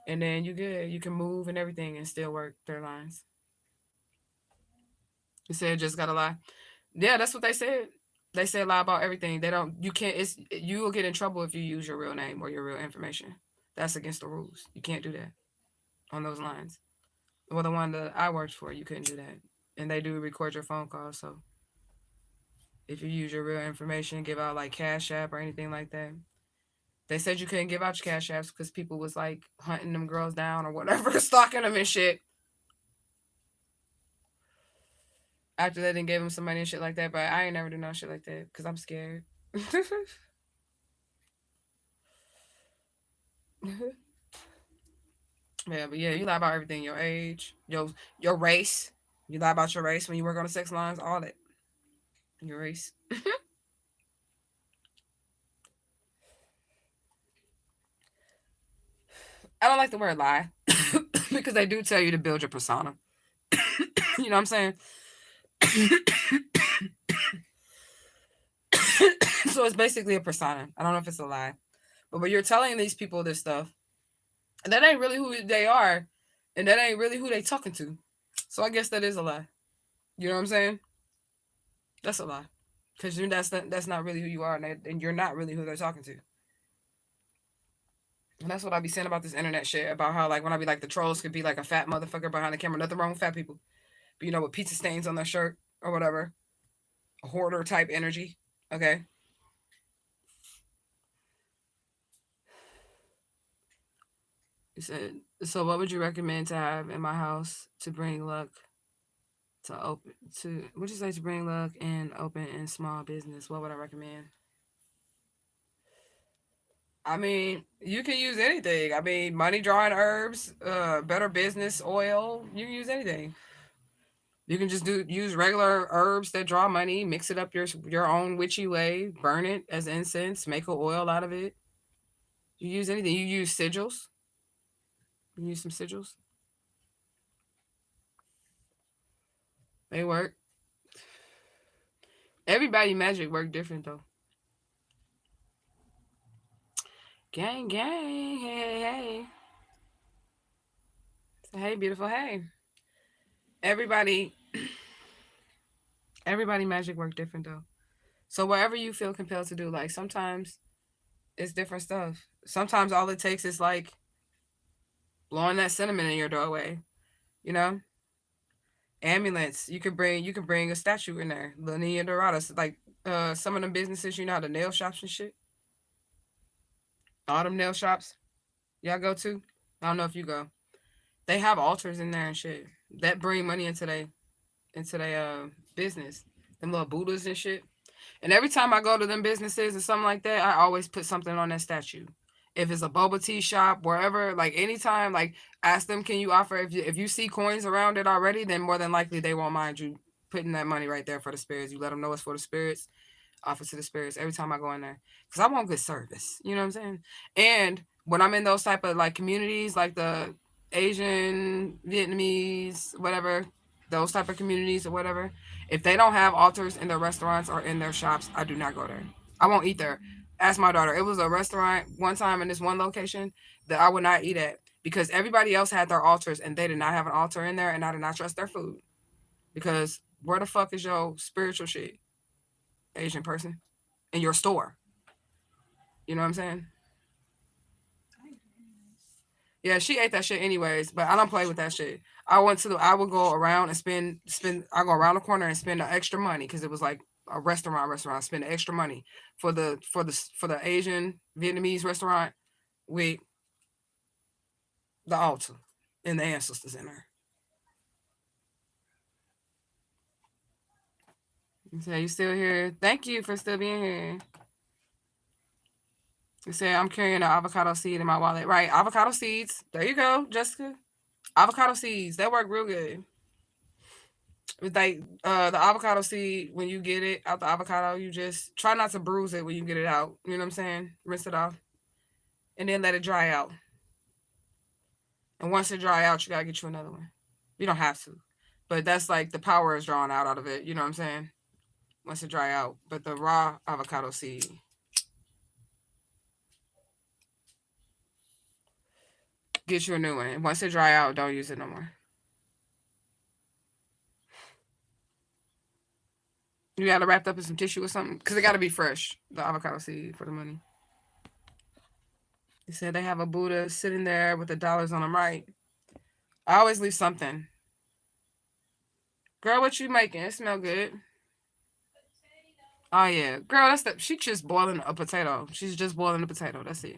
And then you good. You can move and everything and still work their lines. You said just gotta lie. Yeah, that's what they said. They said lie about everything. They don't. You can't. You will get in trouble if you use your real name or your real information. That's against the rules. You can't do that on those lines. Well, the one that I worked for, you couldn't do that, and they do record your phone calls, so. If you use your real information, give out like Cash App or anything like that. They said you couldn't give out your Cash Apps because people was like hunting them girls down or whatever, stalking them and shit. After they didn't give them some money and shit like that, but I ain't never do no shit like that because I'm scared. Yeah, but yeah, you lie about everything. Your age, your race. You lie about your race when you work on the sex lines, all that. Your race. I don't like the word lie because they do tell you to build your persona. You know what I'm saying? So it's basically a persona. I don't know if it's a lie. But when you're telling these people this stuff, that ain't really who they are, and that ain't really who they talking to. So I guess that is a lie. You know what I'm saying? That's a lie. Because that's not really who you are, and you're not really who they're talking to. And that's what I be saying about this internet shit, about how like when I be like the trolls could be like a fat motherfucker behind the camera. Nothing wrong with fat people. But with pizza stains on their shirt or whatever. A hoarder type energy. Okay. He said, so what would you recommend to have in my house to bring luck to bring luck and open in small business? What would I recommend? I mean, you can use anything. I mean, money drawing herbs, better business oil. You can use anything. You can just use regular herbs that draw money, mix it up your own witchy way, burn it as incense, make an oil out of it. You use anything. You use sigils. You use some sigils. They work. Everybody magic work different though. Gang, gang, hey, hey, hey. So, hey, beautiful, hey. Everybody magic work different though. So whatever you feel compelled to do, like sometimes it's different stuff. Sometimes all it takes is like blowing that cinnamon in your doorway, you know? Ambulance. You could bring a statue in there. The Nina Dorados. Like some of them businesses, the nail shops and shit. All them nail shops y'all go to. I don't know if you go. They have altars in there and shit that bring money into their business. Them little Buddhas and shit. And every time I go to them businesses or something like that, I always put something on that statue. If it's a boba tea shop, wherever, like anytime, like ask them, can you offer, if you see coins around it already, then more than likely they won't mind you putting that money right there for the spirits. You let them know it's for the spirits, offer to the spirits every time I go in there. Because I want good service. You know what I'm saying? And when I'm in those type of like communities, like the Asian, Vietnamese, whatever, those type of communities or whatever, if they don't have altars in their restaurants or in their shops, I do not go there. I won't eat there. Ask my daughter. It was a restaurant one time in this one location that I would not eat at because everybody else had their altars and they did not have an altar in there, and I did not trust their food because where the fuck is your spiritual shit? Asian person in your store. You know what I'm saying? Yeah, she ate that shit anyways, but I don't play with that shit. I would go around and I go around the corner and spend the extra money because it was like a restaurant, spend the extra money for the Asian Vietnamese restaurant with the altar and the ancestors in there. So you still here? Thank you for still being here. You say I'm carrying an avocado seed in my wallet. Right, avocado seeds. There you go, Jessica. Avocado seeds. That work real good. It's like the avocado seed, when you get it out the avocado, you just try not to bruise it when you get it out. You know what I'm saying? Rinse it off. And then let it dry out. And once it dry out, you gotta get you another one. You don't have to. But that's like the power is drawn out of it. You know what I'm saying? Once it dry out. But the raw avocado seed. Get you a new one. Once it dry out, don't use it no more. You got to wrap up in some tissue or something because it got to be fresh. The avocado seed for the money. They said they have a Buddha sitting there with the dollars on them, right? I always leave something. Girl, what you making? It smell good. Oh yeah, girl, she just boiling a potato. She's just boiling a potato. That's it.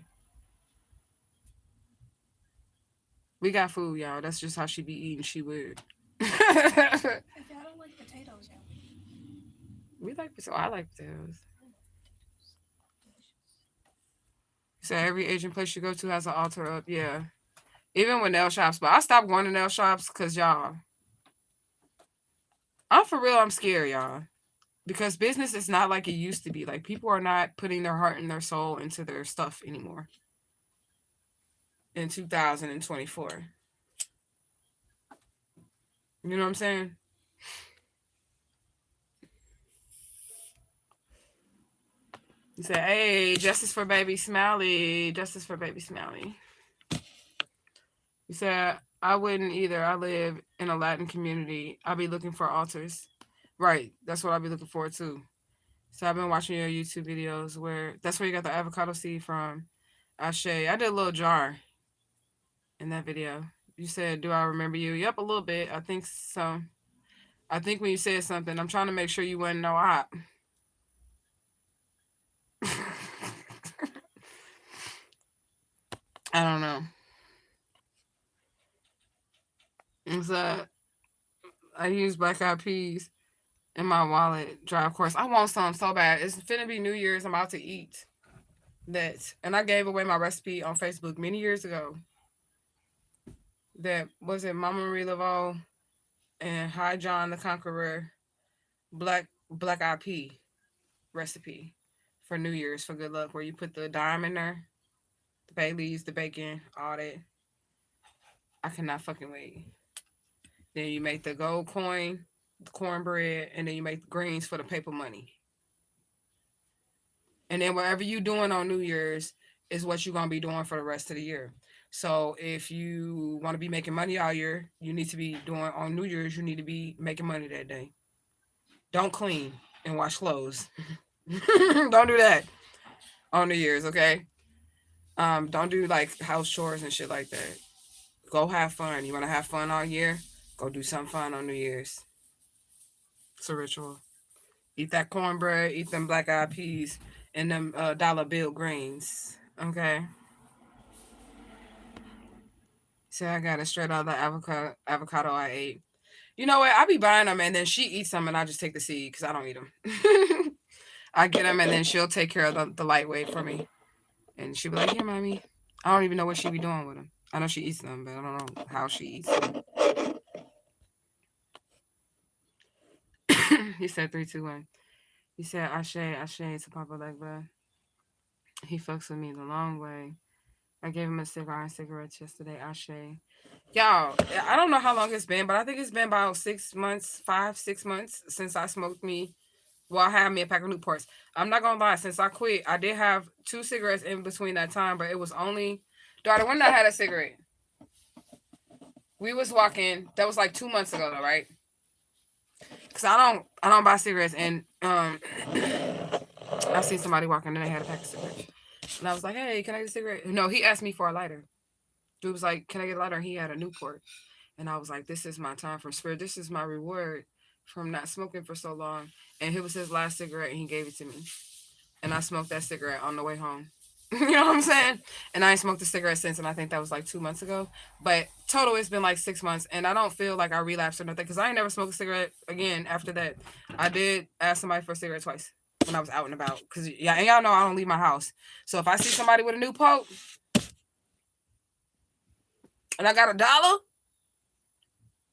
We got food, y'all. That's just how she be eating. She weird. If y'all don't like potatoes, y'all. We like potatoes. I like potatoes. So every Asian place you go to has an altar up. Yeah. Even with nail shops. But I stopped going to nail shops because y'all. I'm for real, I'm scared, y'all. Because business is not like it used to be. Like people are not putting their heart and their soul into their stuff anymore. In 2024. You know what I'm saying? You say, hey, justice for baby Smiley. Justice for baby Smiley. You said, I wouldn't either. I live in a Latin community. I'll be looking for altars. Right. That's what I'll be looking for too. So I've been watching your YouTube videos that's where you got the avocado seed from. Ashe. I did a little jar in that video. You said, do I remember you? Yep, a little bit. I think so. I think when you said something, I'm trying to make sure you wouldn't know op. I don't know. So I use black eyed peas in my wallet. Dry, of course. I want some so bad. It's finna be New Year's. I'm about to eat that. And I gave away my recipe on Facebook many years ago. That was it, Mama Marie Laveau and Hi John the Conqueror black eyed pea recipe for New Year's for good luck, where you put the dime in there, the bay leaves, the bacon, all that. I cannot fucking wait. Then you make the gold coin, the cornbread, and then you make the greens for the paper money. And then whatever you doing on New Year's is what you're gonna be doing for the rest of the year. So if you want to be making money all year, you need to be doing on New Year's. You need to be making money that day. Don't clean and wash clothes. Don't do that on New Year's, okay? Don't do like house chores and shit like that. Go have fun. You want to have fun all year? Go do something fun on New Year's. It's a ritual. Eat that cornbread, eat them black eyed peas, and them dollar bill greens. Okay. So I got it straight out of the avocado I ate. You know what? I be buying them and then she eats them and I just take the seed because I don't eat them. I get them and then she'll take care of the lightweight for me. And she'll be like, here, mommy. I don't even know what she be doing with them. I know she eats them, but I don't know how she eats them. He said 3, 2, 1. He said, Ashe to Papa Legba. He fucks with me the long way. I gave him a cigar and cigarettes yesterday. Ashe. Y'all, I don't know how long it's been, but I think it's been about 6 months, 5-6 months since I smoked me. Well, I had me a pack of Newports. I'm not gonna lie, since I quit, I did have 2 cigarettes in between that time, but it was only daughter when I had a cigarette. We was walking, that was like 2 months ago though, right? Cause I don't buy cigarettes, and I seen somebody walking and they had a pack of cigarettes. And I was like, hey, can I get a cigarette? No, he asked me for a lighter. Dude was like, can I get a lighter? And he had a Newport. And I was like, this is my time from Spirit. This is my reward from not smoking for so long. And it was his last cigarette and he gave it to me. And I smoked that cigarette on the way home. You know what I'm saying? And I ain't smoked a cigarette since, and I think that was like 2 months ago. But total, it's been like 6 months, and I don't feel like I relapsed or nothing because I ain't never smoked a cigarette again after that. I did ask somebody for a cigarette twice when I was out and about because yeah, and y'all know I don't leave my house. So if I see somebody with a new poke and I got $1,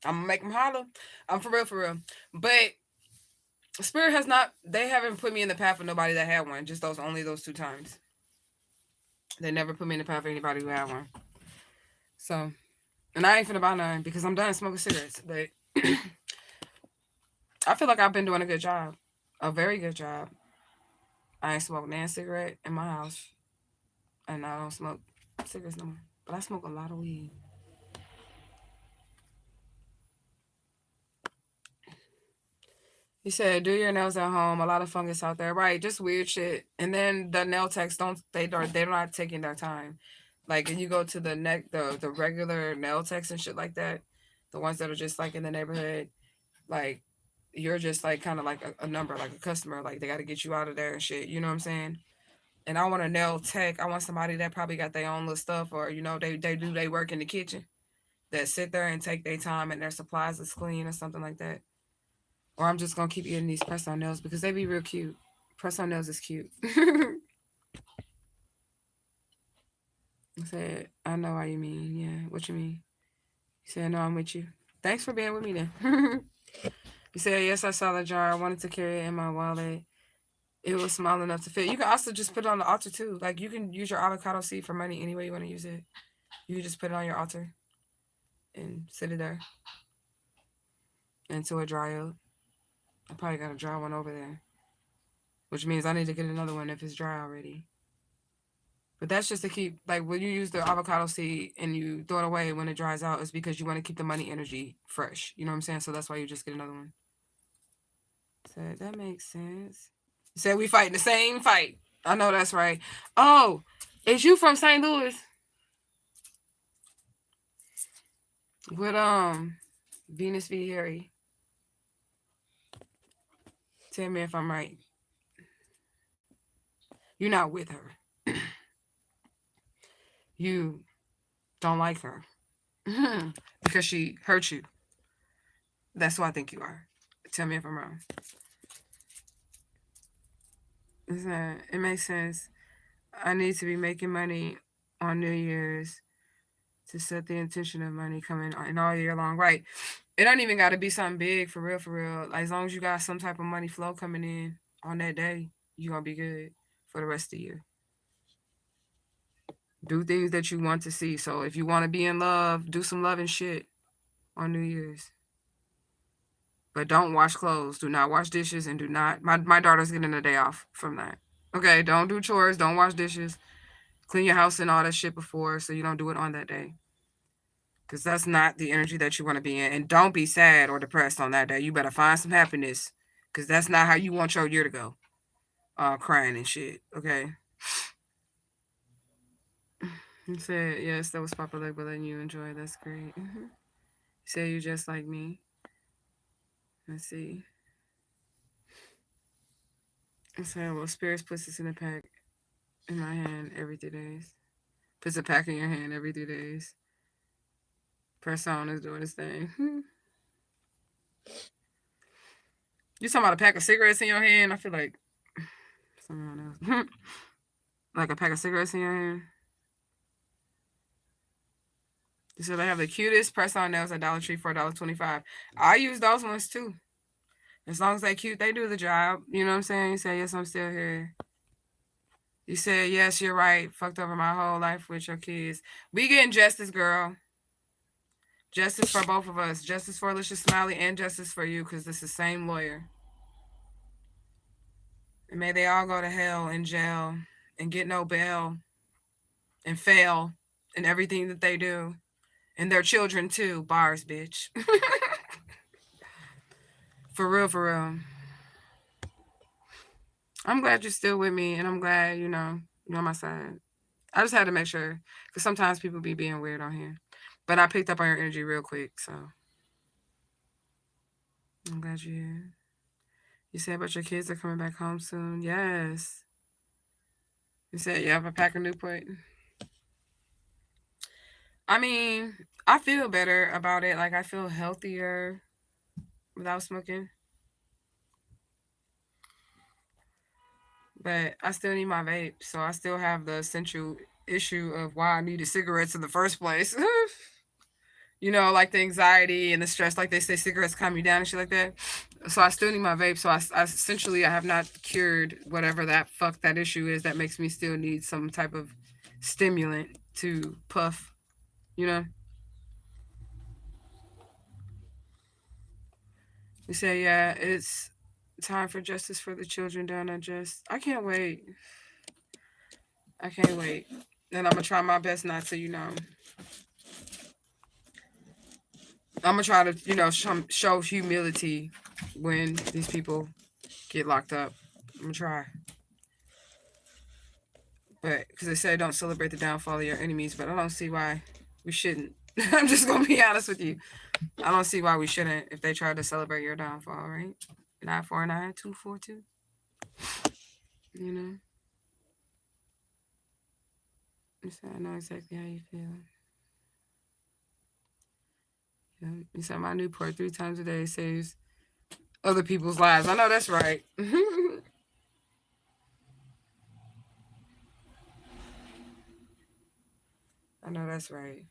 I'm gonna make them holler. I'm for real. But Spirit has not. They haven't put me in the path of nobody that had one. Just those 2 times. They never put me in the path of anybody who had one. So, and I ain't finna buy none because I'm done smoking cigarettes. But I feel like I've been doing a good job. A very good job. I ain't smoked a cigarette in my house. And I don't smoke cigarettes no more. But I smoke a lot of weed. He said, do your nails at home. A lot of fungus out there. Right. Just weird shit. And then the nail techs they're not taking their time. Like, and you go to the regular nail techs and shit like that, the ones that are just like in the neighborhood, like you're just like kind of like a number, like a customer, like they got to get you out of there and shit. You know what I'm saying? And I want a nail tech. I want somebody that probably got their own little stuff, or you know, they do they work in the kitchen, that sit there and take their time and their supplies is clean or something like that. Or I'm just gonna keep getting these press on nails because they be real cute. Press on nails is cute. I said, I know what you mean. Yeah, what you mean? He said, no, I'm with you. Thanks for being with me then. He said, yes, I saw the jar. I wanted to carry it in my wallet. It was small enough to fit. You can also just put it on the altar too. Like you can use your avocado seed for money any way you want to use it. You can just put it on your altar and sit it there until it dry up. I probably got a dry one over there, which means I need to get another one if it's dry already. But that's just to keep, like when you use the avocado seed and you throw it away when it dries out, it's because you want to keep the money energy fresh. You know what I'm saying? So that's why you just get another one. So that makes sense. You said we fighting the same fight. I know that's right. Oh, is you from St. Louis? With Venus v. Harry. Tell me if I'm right. You're not with her. You don't like her. Because she hurt you. That's who I think you are. Tell me if I'm wrong. It makes sense. I need to be making money on New Year's to set the intention of money coming in all year long. Right. It don't even got to be something big, for real, for real. Like, as long as you got some type of money flow coming in on that day, you're going to be good for the rest of the year. Do things that you want to see. So if you want to be in love, do some loving shit on New Year's. But don't wash clothes. Do not wash dishes and do not... My daughter's getting a day off from that. Okay, don't do chores. Don't wash dishes. Clean your house and all that shit before so you don't do it on that day. Because that's not the energy that you want to be in. And don't be sad or depressed on that day. You better find some happiness. Because that's not how you want your year to go. Crying and shit. Okay? He said, yes, that was Papa Legba letting you enjoy. That's great. He said, you just like me. Let's see. I said, well, Spirits puts this in a pack in my hand every 3 days. Puts a pack in your hand every 3 days. Press on is doing his thing. You talking about a pack of cigarettes in your hand? I feel like someone else. Like a pack of cigarettes in your hand. So they have the cutest press-on nails at Dollar Tree for $1.25. I use those ones too. As long as they're cute, they do the job. You know what I'm saying? You say, yes, I'm still here. You said, yes, you're right. Fucked over my whole life with your kids. We getting justice, girl. Justice for both of us. Justice for Alicia Smiley and justice for you, because this is the same lawyer. And may they all go to hell and jail and get no bail and fail in everything that they do. And their children too. Bars, bitch. For real, for real. I'm glad you're still with me, and I'm glad, you're on my side. I just had to make sure, because sometimes people be being weird on here. But I picked up on your energy real quick, so I'm glad you're here. You said about your kids are coming back home soon. Yes. You said you have a pack of Newport. I mean, I feel better about it. Like, I feel healthier without smoking. But I still need my vape, so I still have the essential issue of why I needed cigarettes in the first place. Like the anxiety and the stress, like they say cigarettes calm you down and shit like that. So I still need my vape. So I essentially I have not cured whatever that issue is that makes me still need some type of stimulant to puff, you know? You say, yeah, it's time for justice for the children done unjust. I can't wait. I can't wait. And I'm gonna try my best not to, I'm gonna try to, show humility when these people get locked up. I'm gonna try. But because they say don't celebrate the downfall of your enemies, but I don't see why we shouldn't. I'm just gonna be honest with you. I don't see why we shouldn't if they try to celebrate your downfall, right? 949-242. You know? You said I know exactly how you feel. Yeah. You said my Newport 3 times a day saves other people's lives. I know that's right. I know that's right.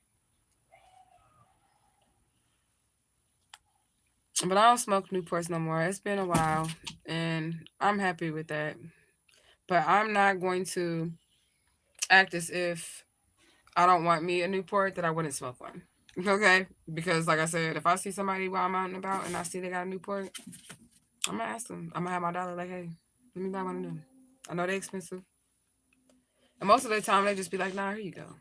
But I don't smoke Newports no more. It's been a while, and I'm happy with that. But I'm not going to act as if I don't want me a Newport that I wouldn't smoke one. Okay? Because, like I said, if I see somebody while I'm out and about and I see they got a Newport, I'm going to ask them. I'm going to have my dollar like, hey, let me buy one of them. I know they're expensive. And most of the time, they just be like, nah, here you go.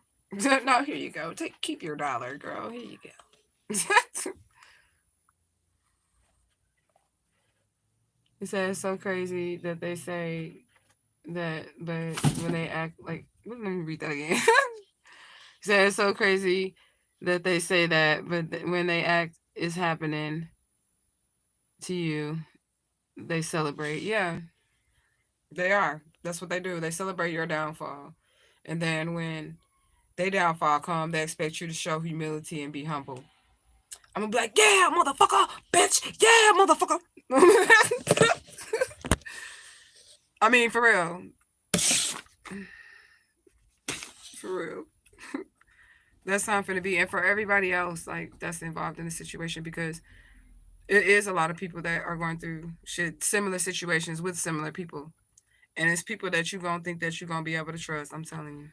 No, here you go. Keep your dollar, girl. Here you go. He said it's so crazy that they say that, but when they act like, let me read that again. He said it's so crazy that they say that, but when they act is happening to you, they celebrate. Yeah, they are. That's what they do. They celebrate your downfall. And then when they downfall come, they expect you to show humility and be humble. I'm gonna be like, yeah, motherfucker, bitch, yeah, motherfucker. I mean, for real. For real. That's time for to be. And for everybody else, like, that's involved in the situation, because it is a lot of people that are going through similar situations with similar people. And it's people that you're going to think that you're going to be able to trust. I'm telling you.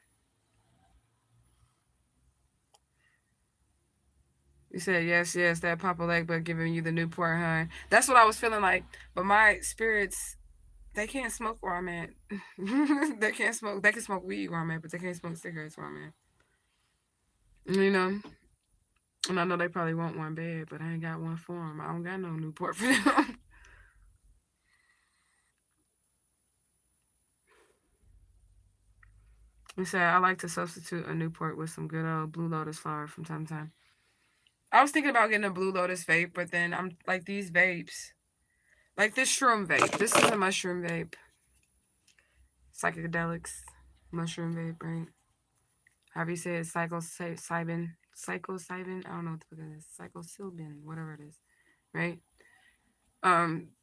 You said, yes, that Papa Legba giving you the Newport, huh? That's what I was feeling like. But my spirits, they can't smoke where I'm at. They can't smoke. They can smoke weed where I'm at, but they can't smoke cigarettes where I'm at. And I know they probably want one bad, but I ain't got one for them. I don't got no Newport for them. You said, I like to substitute a Newport with some good old Blue Lotus flower from time to time. I was thinking about getting a Blue Lotus vape, but then I'm like, these vapes, like this shroom vape. This is a mushroom vape. Psychedelics, mushroom vape, right? However you say it, psilocybin. I don't know what the fuck it is. Psilocybin, whatever it is, right?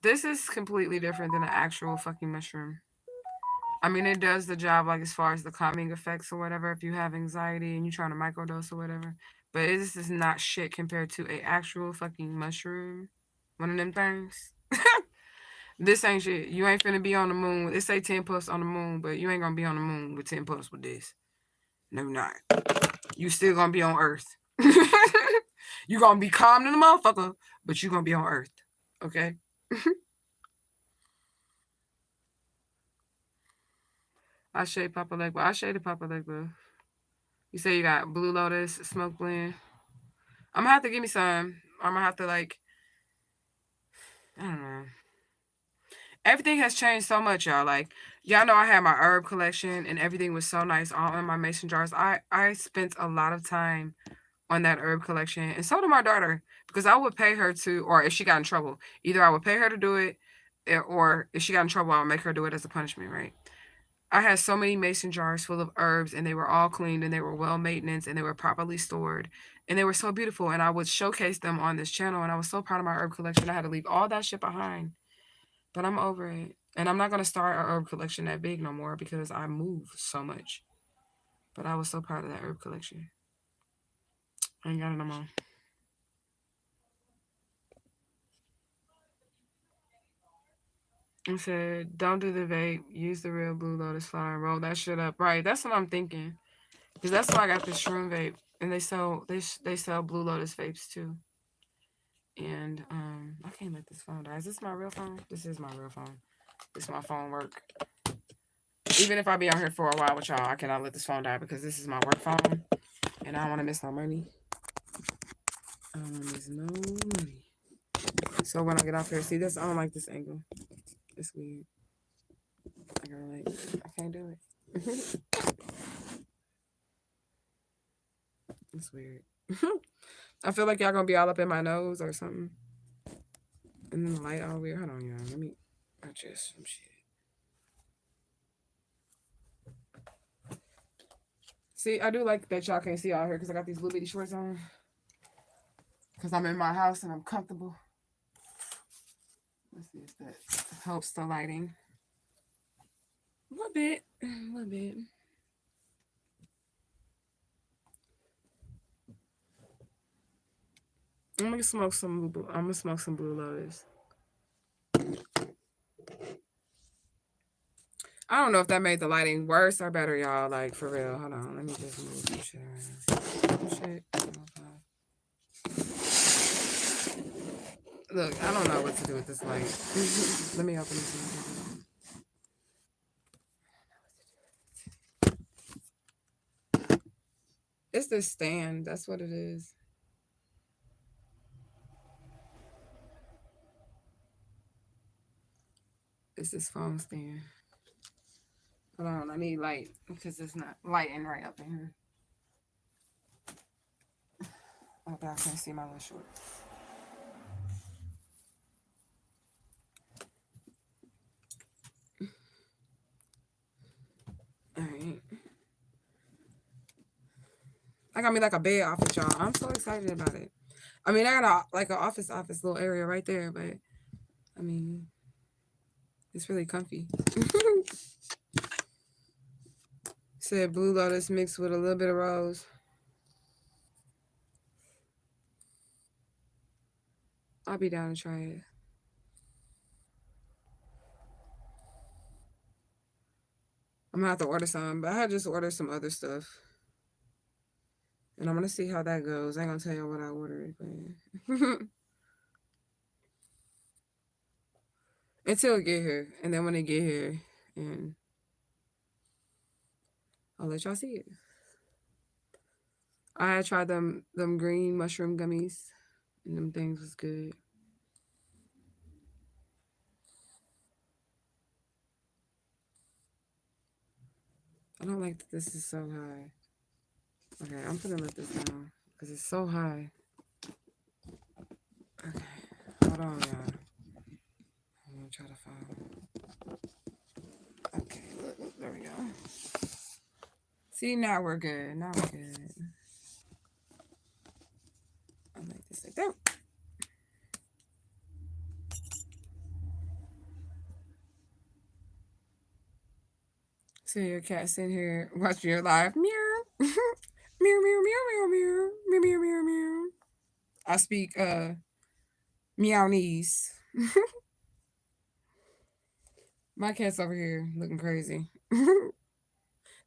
This is completely different than an actual fucking mushroom. I mean, it does the job, like, as far as the calming effects or whatever, if you have anxiety and you're trying to microdose or whatever. But this is not shit compared to a actual fucking mushroom. One of them things. This ain't shit. You ain't finna be on the moon. It say 10 puffs on the moon, but you ain't gonna be on the moon with 10 puffs with this. No, not. You still gonna be on Earth. You gonna be calm to the motherfucker, but you gonna be on Earth. Okay? I shade Papa Legba. I shaded Papa Legba. You say you got Blue Lotus, Smoke Blend. I'm gonna have to give me some. I'm gonna have to, like, I don't know. everything has changed so much, y'all. Like, y'all know I had my herb collection and everything was so nice, all in my mason jars. I spent a lot of time on that herb collection, and so did my daughter, because I would pay her to, or if she got in trouble, either I would pay her to do it, or if she got in trouble, I would make her do it as a punishment, right? I had so many mason jars full of herbs, and they were all cleaned, and they were well maintenance, and they were properly stored, and they were so beautiful. And I would showcase them on this channel, and I was so proud of my herb collection. I had to leave all that shit behind, but I'm over it, and I'm not gonna start a herb collection that big no more because I move so much. But I was so proud of that herb collection. I ain't got it no more. I said, don't do the vape. Use the real Blue Lotus flower and roll that shit up. Right, that's what I'm thinking. Because that's why I got this shroom vape, and they sell Blue Lotus vapes too. And I can't let this phone die. Is this my real phone? This is my real phone. This my phone work. Even if I be on here for a while with y'all, I cannot let this phone die because this is my work phone, and I don't want to miss no money. I don't want to miss no money. So when I get off here, see this? I don't like this angle. It's weird. I can't do it. It's weird. I feel like y'all gonna be all up in my nose or something. And then the light all weird. Hold on, y'all. Let me adjust some shit. See, I do like that y'all can't see out here because I got these little bitty shorts on. Because I'm in my house and I'm comfortable. Let's see if that helps the lighting. A little bit. A little bit. I'm gonna smoke some Blue Lotus. I don't know if that made the lighting worse or better, y'all. Like, for real. Hold on. Let me just move some shit around. Shit. Look, I don't know what to do with this light. Let me open this one. It's this stand. That's what it is. It's this phone stand. Hold on, I need light because it's not lighting right up in here. I hope y'all can't see my little short. Alright. I got me like a bed office, y'all. I'm so excited about it. I mean, I got like an office little area right there, but I mean, it's really comfy. Said Blue Lotus mixed with a little bit of rose. I'll be down to try it. I'm gonna have to order some, but I had just ordered some other stuff. And I'm gonna see how that goes. I ain't gonna tell you what I ordered, but until it get here. And then when it get here, and I'll let y'all see it. I had tried them green mushroom gummies, and them things was good. I don't like that this is so high. Okay, I'm gonna let this down because it's so high. Okay, hold on, y'all. I'm gonna try to find. Okay, look, there we go. See, now we're good. Now we're good. I'll make this like that. So your cat's in here watching your live. Meow. Meow, meow, meow, meow, meow. Meow, meow, meow, meow. I speak Meownese. My cat's over here looking crazy.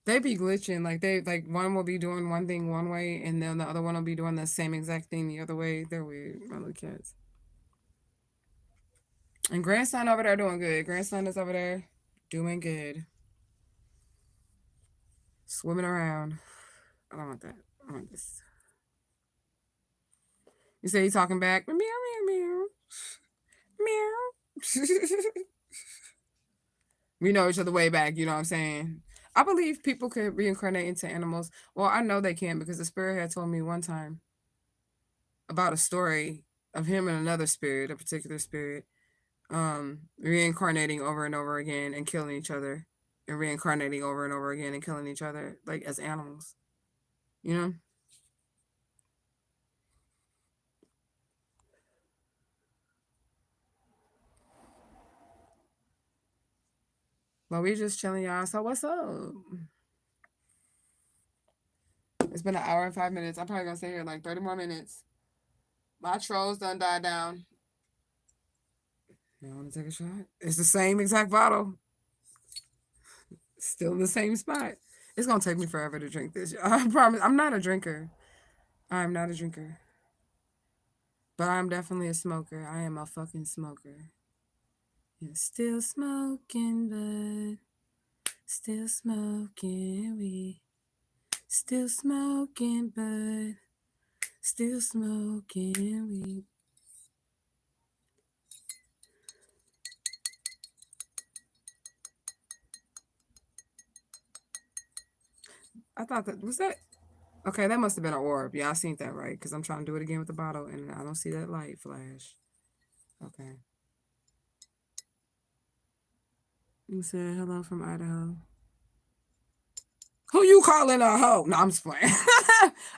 They be glitching. Like one will be doing one thing one way, and then the other one will be doing the same exact thing the other way. They're weird, my little cats. And grandson over there doing good. Grandson is over there doing good. Swimming around. I don't want that. I want this. You say he's talking back. Meow, meow, meow. Meow. We know each other way back, you know what I'm saying? I believe people could reincarnate into animals. Well, I know they can because the spirit had told me one time about a story of him and another spirit, a particular spirit, reincarnating over and over again and killing each other, and reincarnating over and over again and killing each other, like as animals, you know? Well, we just chilling, y'all. So what's up? It's been an hour and 5 minutes. I'm probably gonna stay here like 30 more minutes. My trolls done died down. You want to take a shot? It's the same exact bottle. Still in the same spot. It's gonna take me forever to drink this. I promise. I'm not a drinker. I'm not a drinker. But I'm definitely a smoker. I am a fucking smoker. Yeah, still smoking, but still smoking weed. Still smoking, but still smoking weed. I thought that was that. Okay, that must have been an orb. Yeah, I seen that right because I'm trying to do it again with the bottle and I don't see that light flash. Okay. You said hello from Idaho. Who you calling a hoe? No, I'm just playing.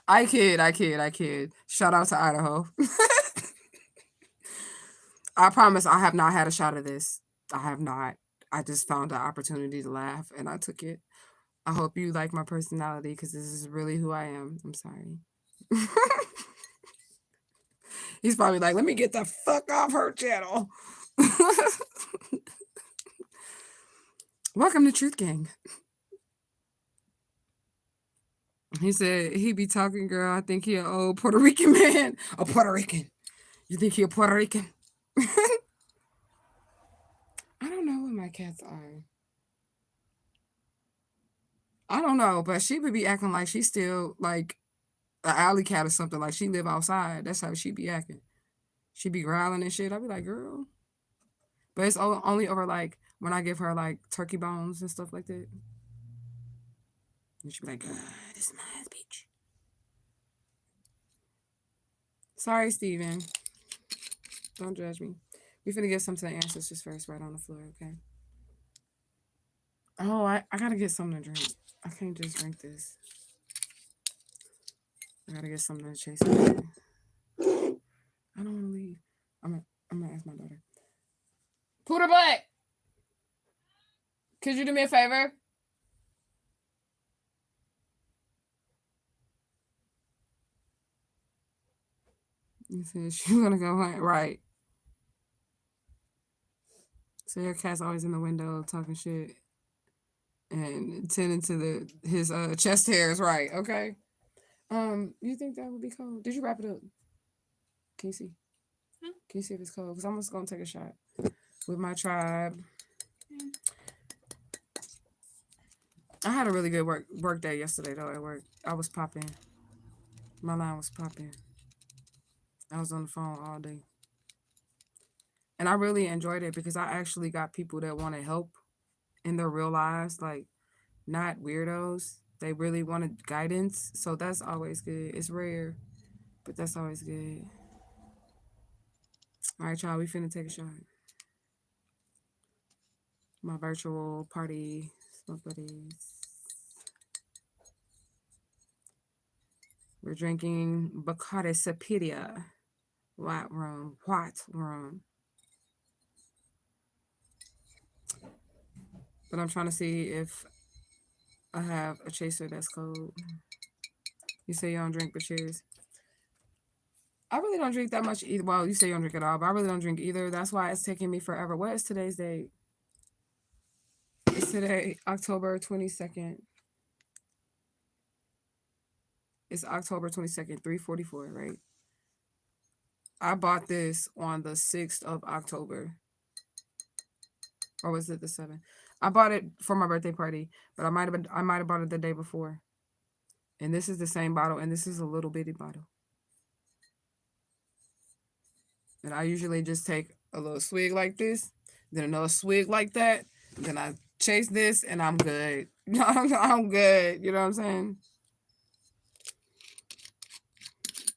I kid. Shout out to Idaho. I promise I have not had a shot of this. I have not. I just found an opportunity to laugh and I took it. I hope you like my personality because this is really who I am. I'm sorry. He's probably like, let me get the fuck off her channel. Welcome to Truth Gang. He said he be talking, girl. I think he an old Puerto Rican man. A Puerto Rican. You think he a Puerto Rican? I don't know what my cats are. I don't know, but she would be acting like she's still like an alley cat or something. Like she live outside. That's how she be acting. She be growling and shit. I be like, girl. But it's only over like when I give her like turkey bones and stuff like that. And she be like, this is my ass bitch. Sorry, Steven. Don't judge me. We finna get some to the ancestors first, right on the floor, okay? Oh, I gotta get something to drink. I can't just drink this. I gotta get something to chase away. I don't want to leave. I'm gonna ask my daughter. Pooter butt! Could you do me a favor? You said she's gonna go hunt, right? So your cat's always in the window talking shit and tending to his chest hairs, right? Okay. You think that would be cold? Did you wrap it up? Can you see? Can you see if it's cold? Because I'm just gonna take a shot with my tribe. I had a really good work day yesterday though at work. I was popping. My line was popping. I was on the phone all day. And I really enjoyed it because I actually got people that wanted help in their real lives, like not weirdos. They really wanted guidance. So that's always good. It's rare, but that's always good. All right, y'all, we finna take a shot. My virtual party smoke buddies. We're drinking Bacardi Sapiria. White rum. But I'm trying to see if I have a chaser that's cold. You say you don't drink, but cheers. I really don't drink that much either. Well, you say you don't drink at all, but I really don't drink either. That's why it's taking me forever. What is today's date? It's today, October 22nd. It's October 22nd, 3:44, right? I bought this on the 6th of October. Or was it the 7th? I bought it for my birthday party, but I might have bought it the day before. And this is the same bottle, and this is a little bitty bottle. And I usually just take a little swig like this, then another swig like that, then I chase this and I'm good. I'm good. You know what I'm saying?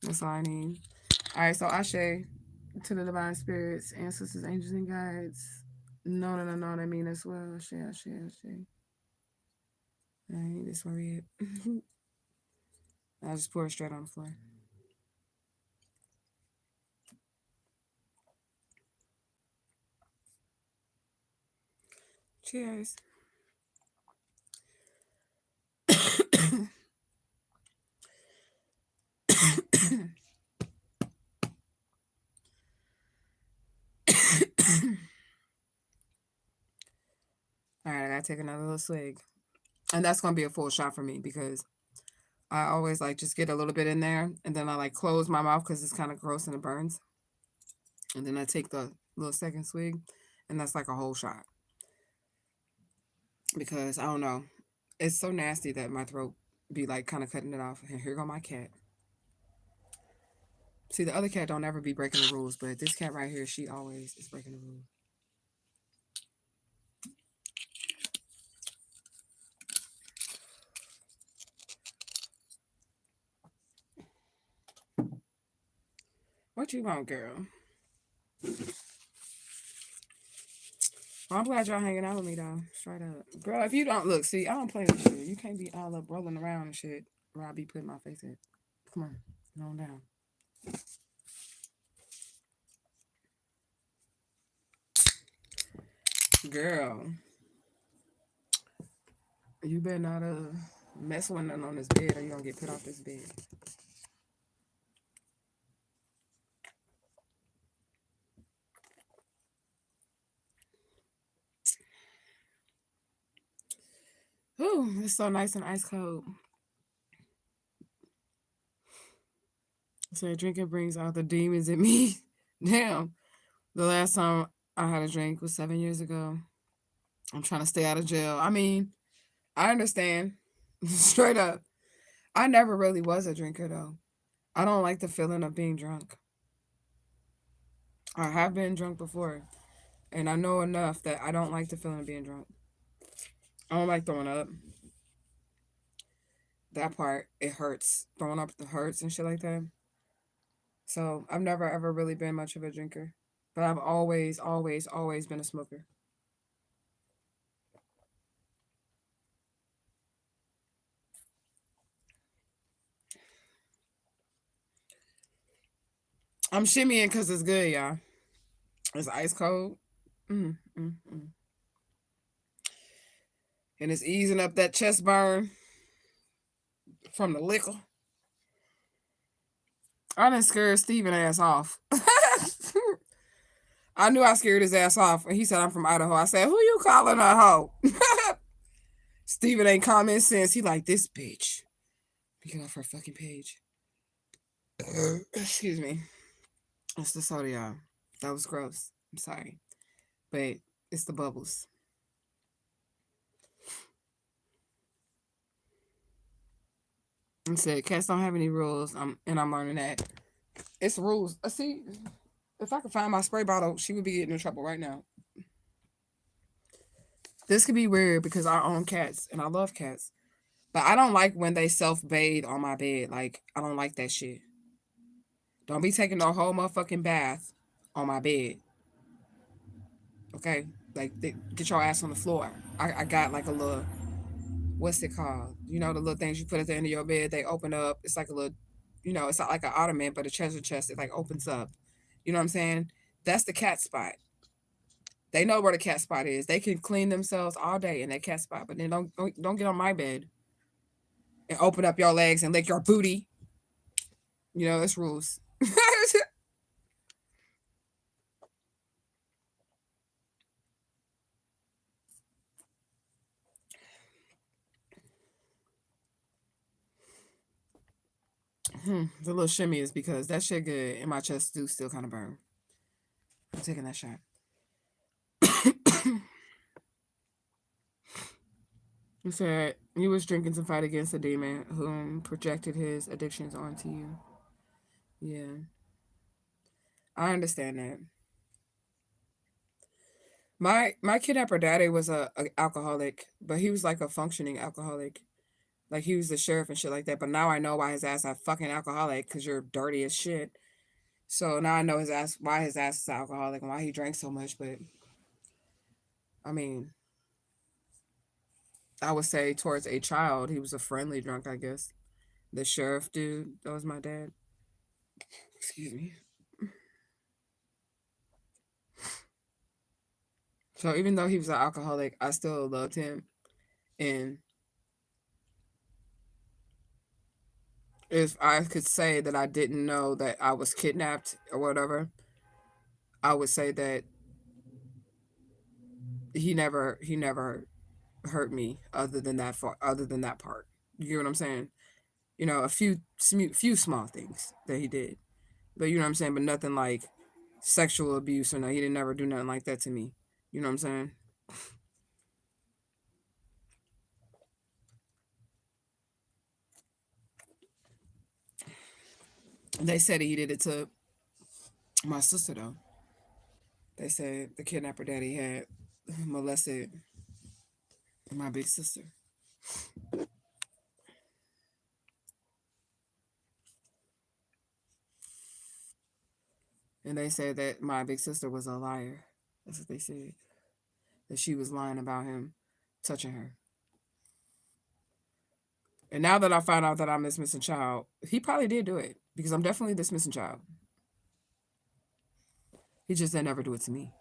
That's all I need. All right, so Ashe to the divine spirits, ancestors, angels, and guides. No, I mean as well. Ashe. All right, this where we at. I'll just pour it straight on the floor. Cheers. All right, I gotta take another little swig. And that's gonna be a full shot for me because I always like just get a little bit in there and then I like close my mouth because it's kind of gross and it burns. And then I take the little second swig and that's like a whole shot. Because I don't know. It's so nasty that my throat be like kind of cutting it off. And here go my cat. See, the other cat don't ever be breaking the rules, but this cat right here, she always is breaking the rules. What you want, girl? Well, I'm glad y'all hanging out with me, though. Straight up. Girl, if you don't... Look, see, I don't play this shit. You can't be all up rolling around and shit where I be putting my face in. Come on. Get on down. Girl. You better not mess with nothing on this bed or you gonna get put off this bed. Ooh, it's so nice and ice cold. So drinking brings out the demons in me. Damn. The last time I had a drink was 7 years ago. I'm trying to stay out of jail. I mean, I understand. Straight up. I never really was a drinker, though. I don't like the feeling of being drunk. I have been drunk before. And I know enough that I don't like the feeling of being drunk. I don't like throwing up. That part, it hurts. Throwing up the hurts and shit like that. So I've never ever really been much of a drinker. But I've always been a smoker. I'm shimmying because it's good, y'all. It's ice cold. And it's easing up that chest burn from the liquor. I done scared Steven ass off. I knew I scared his ass off. And he said, I'm from Idaho. I said, who you calling a hoe? Steven ain't common sense. He like, this bitch. Get off her fucking page. Excuse me. It's the soda, y'all. That was gross. I'm sorry. But it's the bubbles. And said, cats don't have any rules. I'm learning that. It's rules. See, if I could find my spray bottle, she would be getting in trouble right now. This could be weird because I own cats and I love cats. But I don't like when they self-bathe on my bed. Like, I don't like that shit. Don't be taking no whole motherfucking bath on my bed. Okay? Like, get your ass on the floor. I got like a little, what's it called? You know, the little things you put at the end of your bed, they open up. It's like a little, you know, it's not like an ottoman, but a treasure chest. It like opens up. You know what I'm saying? That's the cat spot. They know where the cat spot is. They can clean themselves all day in that cat spot, but then don't get on my bed and open up your legs and lick your booty. You know, it's rules. The little shimmy is because that shit good and my chest do still kind of burn. I'm taking that shot. He said you was drinking to fight against a demon whom projected his addictions onto you. Yeah. I understand that. My kidnapper daddy was a alcoholic, but he was like a functioning alcoholic. Like he was the sheriff and shit like that. But now I know why his ass a fucking alcoholic, because you're dirty as shit. So now I know his ass, why his ass is alcoholic and why he drank so much. But I mean, I would say towards a child, he was a friendly drunk, I guess. The sheriff dude, that was my dad. Excuse me. So even though he was an alcoholic, I still loved him. And if I could say that I didn't know that I was kidnapped or whatever, I would say that he never hurt me other than that part. You get what I'm saying? You know, a few small things that he did. But you know what I'm saying? But nothing like sexual abuse or no, he didn't ever do nothing like that to me. You know what I'm saying? They said he did it to my sister though. They said the kidnapper daddy had molested my big sister. And they said that my big sister was a liar. That's what they said. That she was lying about him touching her. And now that I found out that I'm this missing child, he probably did do it because I'm definitely this missing child. He just didn't ever do it to me.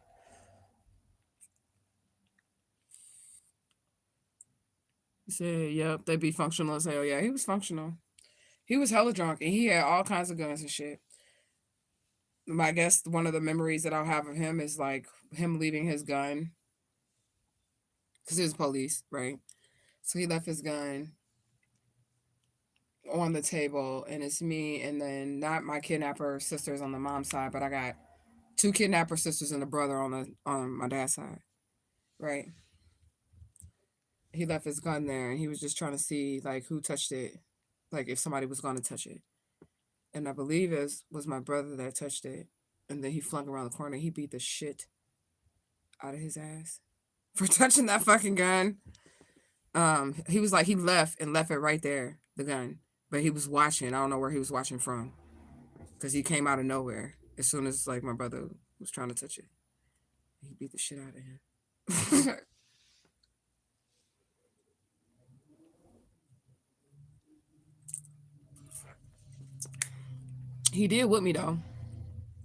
He said, yep, they be functional as hell. Yeah, he was functional. He was hella drunk and he had all kinds of guns and shit. I guess one of the memories that I'll have of him is like him leaving his gun because he was police, right? So he left his gun on the table, and it's me, and then not my kidnapper sisters on the mom's side, but I got two kidnapper sisters and a brother on my dad's side, right? He left his gun there, and he was just trying to see like who touched it, like if somebody was going to touch it, and I believe it was my brother that touched it, and then he flung around the corner. He beat the shit out of his ass for touching that fucking gun. He was like he left it right there, the gun, but he was watching. I don't know where he was watching from, because he came out of nowhere as soon as like my brother was trying to touch it. He beat the shit out of him. He did with me though,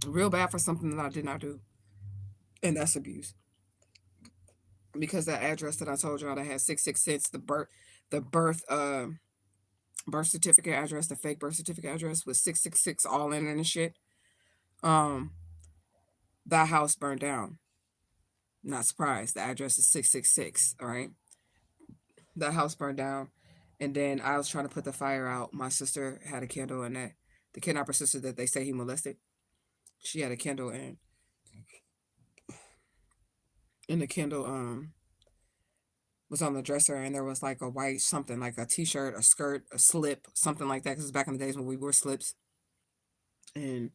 real bad for something that I did not do, and that's abuse. Because that address that I told y'all that had 666, birth certificate address, the fake birth certificate address was 666 all in and shit. Um, that house burned down. Not surprised. The address is 666. All right. That house burned down. And then I was trying to put the fire out. My sister had a candle in that. The kidnapper sister that they say he molested, she had a candle and the candle was on the dresser, and there was like a white something, like a t-shirt, a skirt, a slip, something like that. Because back in the days when we wore slips. And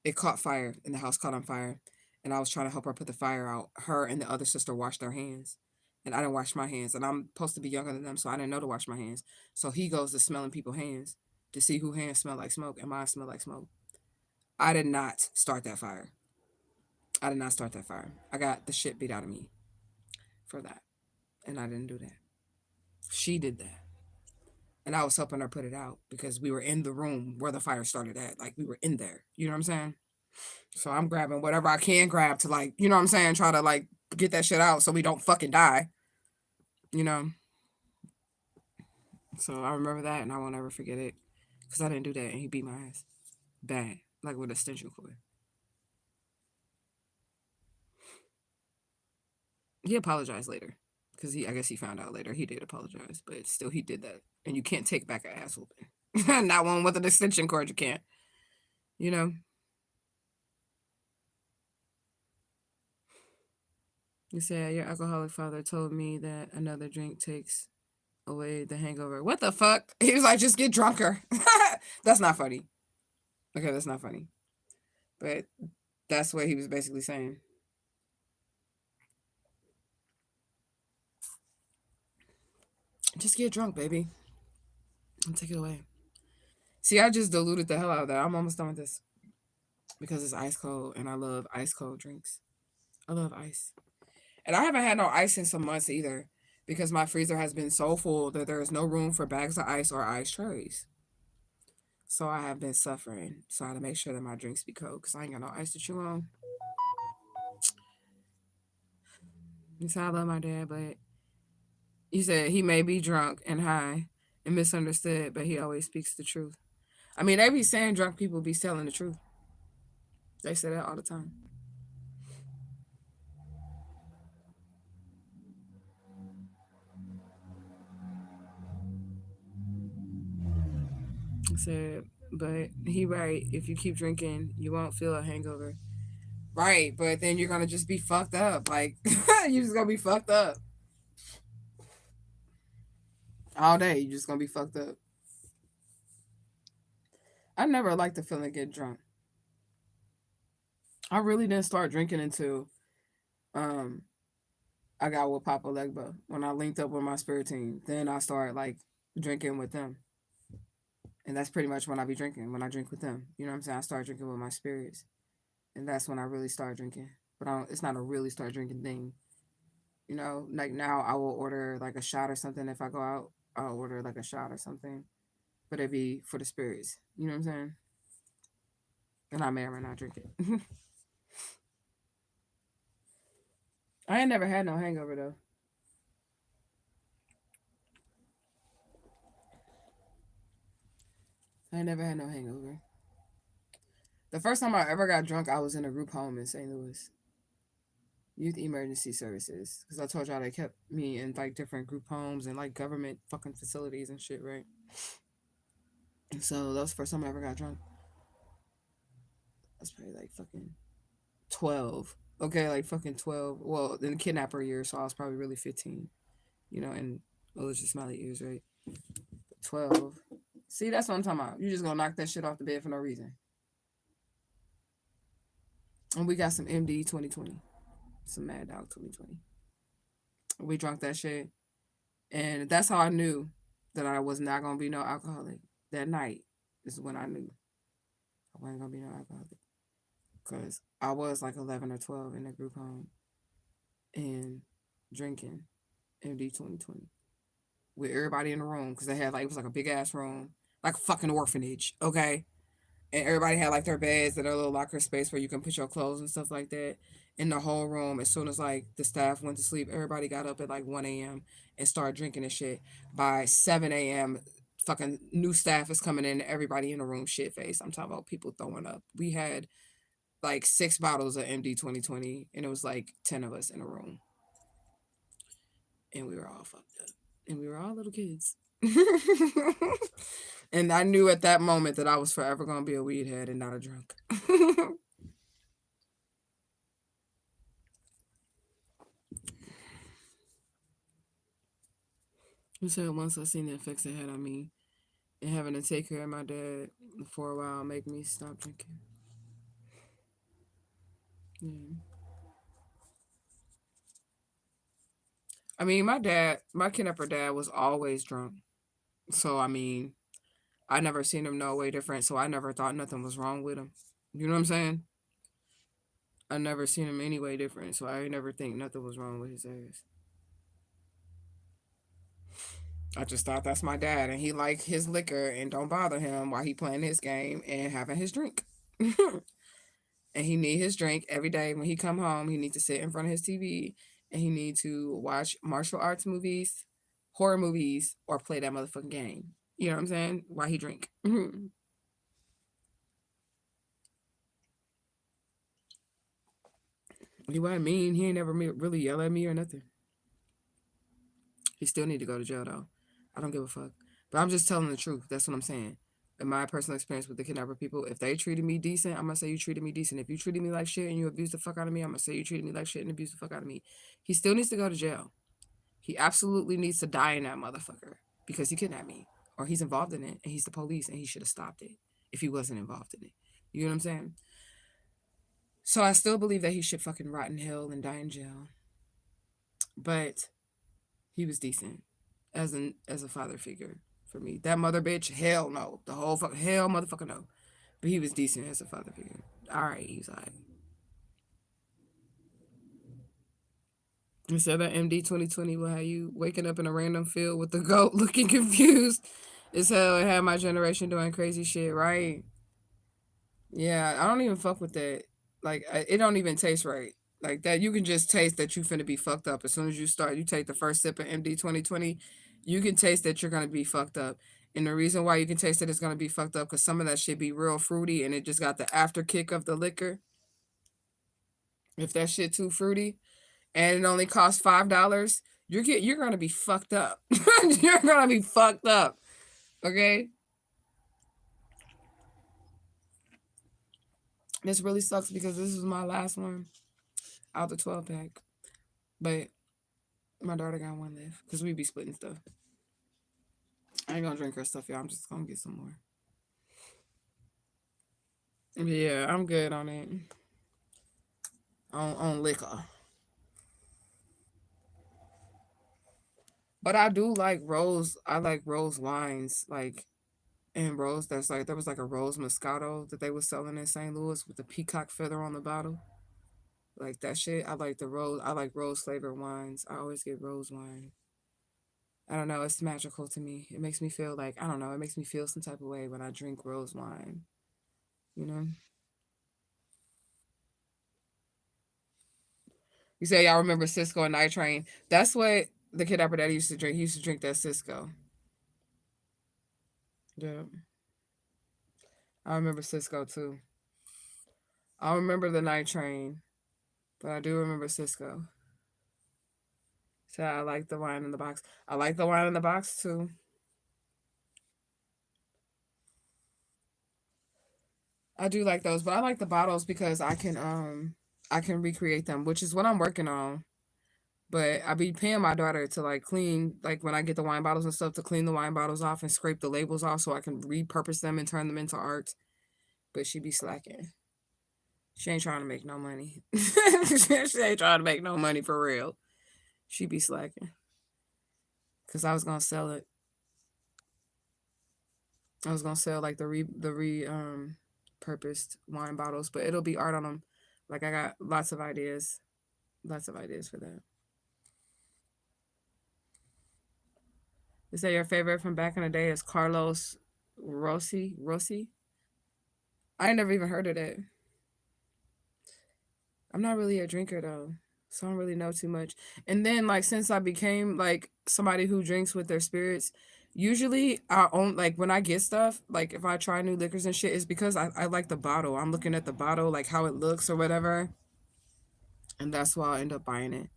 it caught fire, and the house caught on fire. And I was trying to help her put the fire out. Her and the other sister washed their hands. And I didn't wash my hands. And I'm supposed to be younger than them, so I didn't know to wash my hands. So he goes to smelling people's hands to see who hands smell like smoke, and mine smell like smoke. I did not start that fire. I did not start that fire. I got the shit beat out of me for that. And I didn't do that. She did that. And I was helping her put it out because we were in the room where the fire started at. Like we were in there. You know what I'm saying? So I'm grabbing whatever I can grab to like, you know what I'm saying? Try to like get that shit out so we don't fucking die. You know? So I remember that and I won't ever forget it. Because I didn't do that and he beat my ass. Bad. Like with a extension cord. He apologized later. Because I guess he found out later. He did apologize. But still he did that. And you can't take back an ass whooping. Not one with an extension cord, you can't. You know? You said your alcoholic father told me that another drink takes away the hangover. What the fuck? He was like, just get drunker. That's not funny. Okay, that's not funny. But that's what he was basically saying. Just get drunk, baby. And take it away. See, I just diluted the hell out of that. I'm almost done with this because it's ice cold and I love ice cold drinks. I love ice. And I haven't had no ice in some months either because my freezer has been so full that there is no room for bags of ice or ice trays. So I have been suffering. So I had to make sure that my drinks be cold because I ain't got no ice to chew on. You said I love my dad, but he said he may be drunk and high and misunderstood, but he always speaks the truth. I mean, they be saying drunk people be telling the truth. They say that all the time. I said, but he right. If you keep drinking, you won't feel a hangover. Right, but then you're gonna just be fucked up. Like you're just gonna be fucked up all day. You're just gonna be fucked up. I never liked the feeling of getting drunk. I really didn't start drinking until um I got with Papa Legba when I linked up with my spirit team. Then I started like drinking with them, and that's pretty much when I be drinking. When I drink with them, you know what I'm saying. I start drinking with my spirits, and that's when I really start drinking. But it's not a really start drinking thing. You know, like now I will order like a shot or something. If I go out, I'll order like a shot or something. But it'd be for the spirits. You know what I'm saying? And I may or may not drink it. I ain't never had no hangover though. I ain't never had no hangover. The first time I ever got drunk, I was in a group home in St. Louis. Youth Emergency Services. Because I told y'all they kept me in like different group homes and like government fucking facilities and shit, right? And so that was the first time I ever got drunk. That's probably like fucking 12. Okay, like fucking 12. Well, in the kidnapper year, so I was probably really 15. You know, and Alicia Smiley years, right? 12. See, that's what I'm talking about. You just gonna knock that shit off the bed for no reason. And we got some MD 2020. Some Mad Dog 2020. We drunk that shit. And that's how I knew that I was not gonna be no alcoholic. That night is when I knew I wasn't gonna be no alcoholic. Because I was like 11 or 12 in the group home and drinking MD 2020 with everybody in the room because they had like, it was like a big ass room, like a fucking orphanage, okay? And everybody had like their beds and their little locker space where you can put your clothes and stuff like that in the whole room. As soon as like the staff went to sleep, everybody got up at like 1 a.m. and started drinking and shit. By 7 a.m., fucking new staff is coming in, everybody in the room shit face. I'm talking about people throwing up. We had like 6 bottles of MD 2020 and it was like 10 of us in a room. And we were all fucked up. And we were all little kids. And I knew at that moment that I was forever going to be a weed head and not a drunk. You said once I seen the effects it had on me and having to take care of my dad for a while make me stop drinking. Yeah. I mean, my kidnapper dad was always drunk. So, I mean, I never seen him no way different. So I never thought nothing was wrong with him. You know what I'm saying? I never seen him any way different. So I never think nothing was wrong with his ass. I just thought that's my dad and he like his liquor and don't bother him while he playing his game and having his drink. And he need his drink every day when he come home. He need to sit in front of his TV and he need to watch martial arts movies, horror movies, or play that motherfucking game. You know what I'm saying? While he drink. He wasn't mean. He ain't never really yell at me or nothing. He still need to go to jail though. I don't give a fuck. But I'm just telling the truth. That's what I'm saying. In my personal experience with the kidnapper people, if they treated me decent, I'm gonna say you treated me decent. If you treated me like shit and you abused the fuck out of me, I'm gonna say you treated me like shit and abused the fuck out of me. He still needs to go to jail. He absolutely needs to die in that motherfucker because he kidnapped me or he's involved in it and he's the police and he should have stopped it if he wasn't involved in it. You know what I'm saying? So I still believe that he should fucking rot in hell and die in jail. But he was decent. as a father figure for me. That mother bitch, hell no. The whole hell motherfucker no. But he was decent as a father figure. All right, he's all right. You said that MD 2020 will have you waking up in a random field with the goat looking confused as hell and have my generation doing crazy shit, right? Yeah, I don't even fuck with that. Like, it don't even taste right. Like that, you can just taste that you finna be fucked up as soon as you take the first sip of MD 2020. You can taste that you're gonna be fucked up, and the reason why you can taste that it's gonna be fucked up because some of that shit be real fruity, and it just got the after kick of the liquor. If that shit too fruity, and it only costs $5, you're gonna be fucked up. You're gonna be fucked up. Okay. This really sucks because this is my last one out the 12-pack. But my daughter got one left because we be splitting stuff. I ain't gonna drink her stuff, y'all. I'm just gonna get some more. Yeah, I'm good on it. On liquor. But I do like rose. I like rose wines. Like, and rose, that's like, there was like a rose Moscato that they was selling in St. Louis with the peacock feather on the bottle. Like that shit. I like the rose. I like rose flavored wines. I always get rose wine. I don't know. It's magical to me. It makes me feel like, I don't know. It makes me feel some type of way when I drink rose wine. You know? You say y'all remember Cisco and Night Train. That's what the kid Upper Daddy used to drink. He used to drink that Cisco. Yeah. I remember Cisco too. I remember the Night Train, but I do remember Cisco. So I like the wine in the box. I like the wine in the box too. I do like those, but I like the bottles because I can recreate them, which is what I'm working on. But I be paying my daughter to like clean, like when I get the wine bottles and stuff, to clean the wine bottles off and scrape the labels off so I can repurpose them and turn them into art. But she be slacking. She ain't trying to make no money. She ain't trying to make no money for real. She be slacking. Cause I was gonna sell it. I was gonna sell like the purposed wine bottles, but it'll be art on them. Like I got lots of ideas. Lots of ideas for that. They say your favorite from back in the day is Carlos Rossi. Rossi? I ain't never even heard of that. I'm not really a drinker though, so I don't really know too much. And then like since I became like somebody who drinks with their spirits, usually I own like when I get stuff, like if I try new liquors and shit, it's because I like the bottle. I'm looking at the bottle, like how it looks or whatever. And that's why I end up buying it.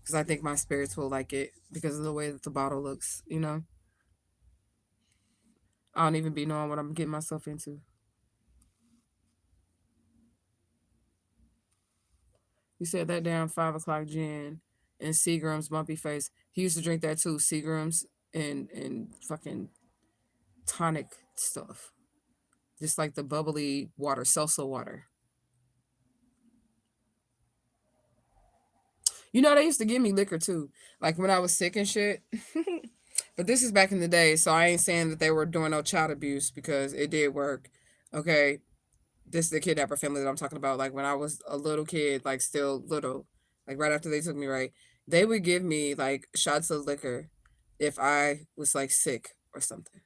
Because I think my spirits will like it because of the way that the bottle looks, you know? I don't even be knowing what I'm getting myself into. You said that damn 5 o'clock gin and Seagram's bumpy face. He used to drink that too. Seagram's and fucking tonic stuff. Just like the bubbly water, salsa water. You know, they used to give me liquor too. Like when I was sick and shit. But this is back in the day, so I ain't saying that they were doing no child abuse because it did work. Okay. This is the kidnapper family that I'm talking about. Like when I was a little kid, like still little, like right after they took me, right, they would give me like shots of liquor if I was like sick or something.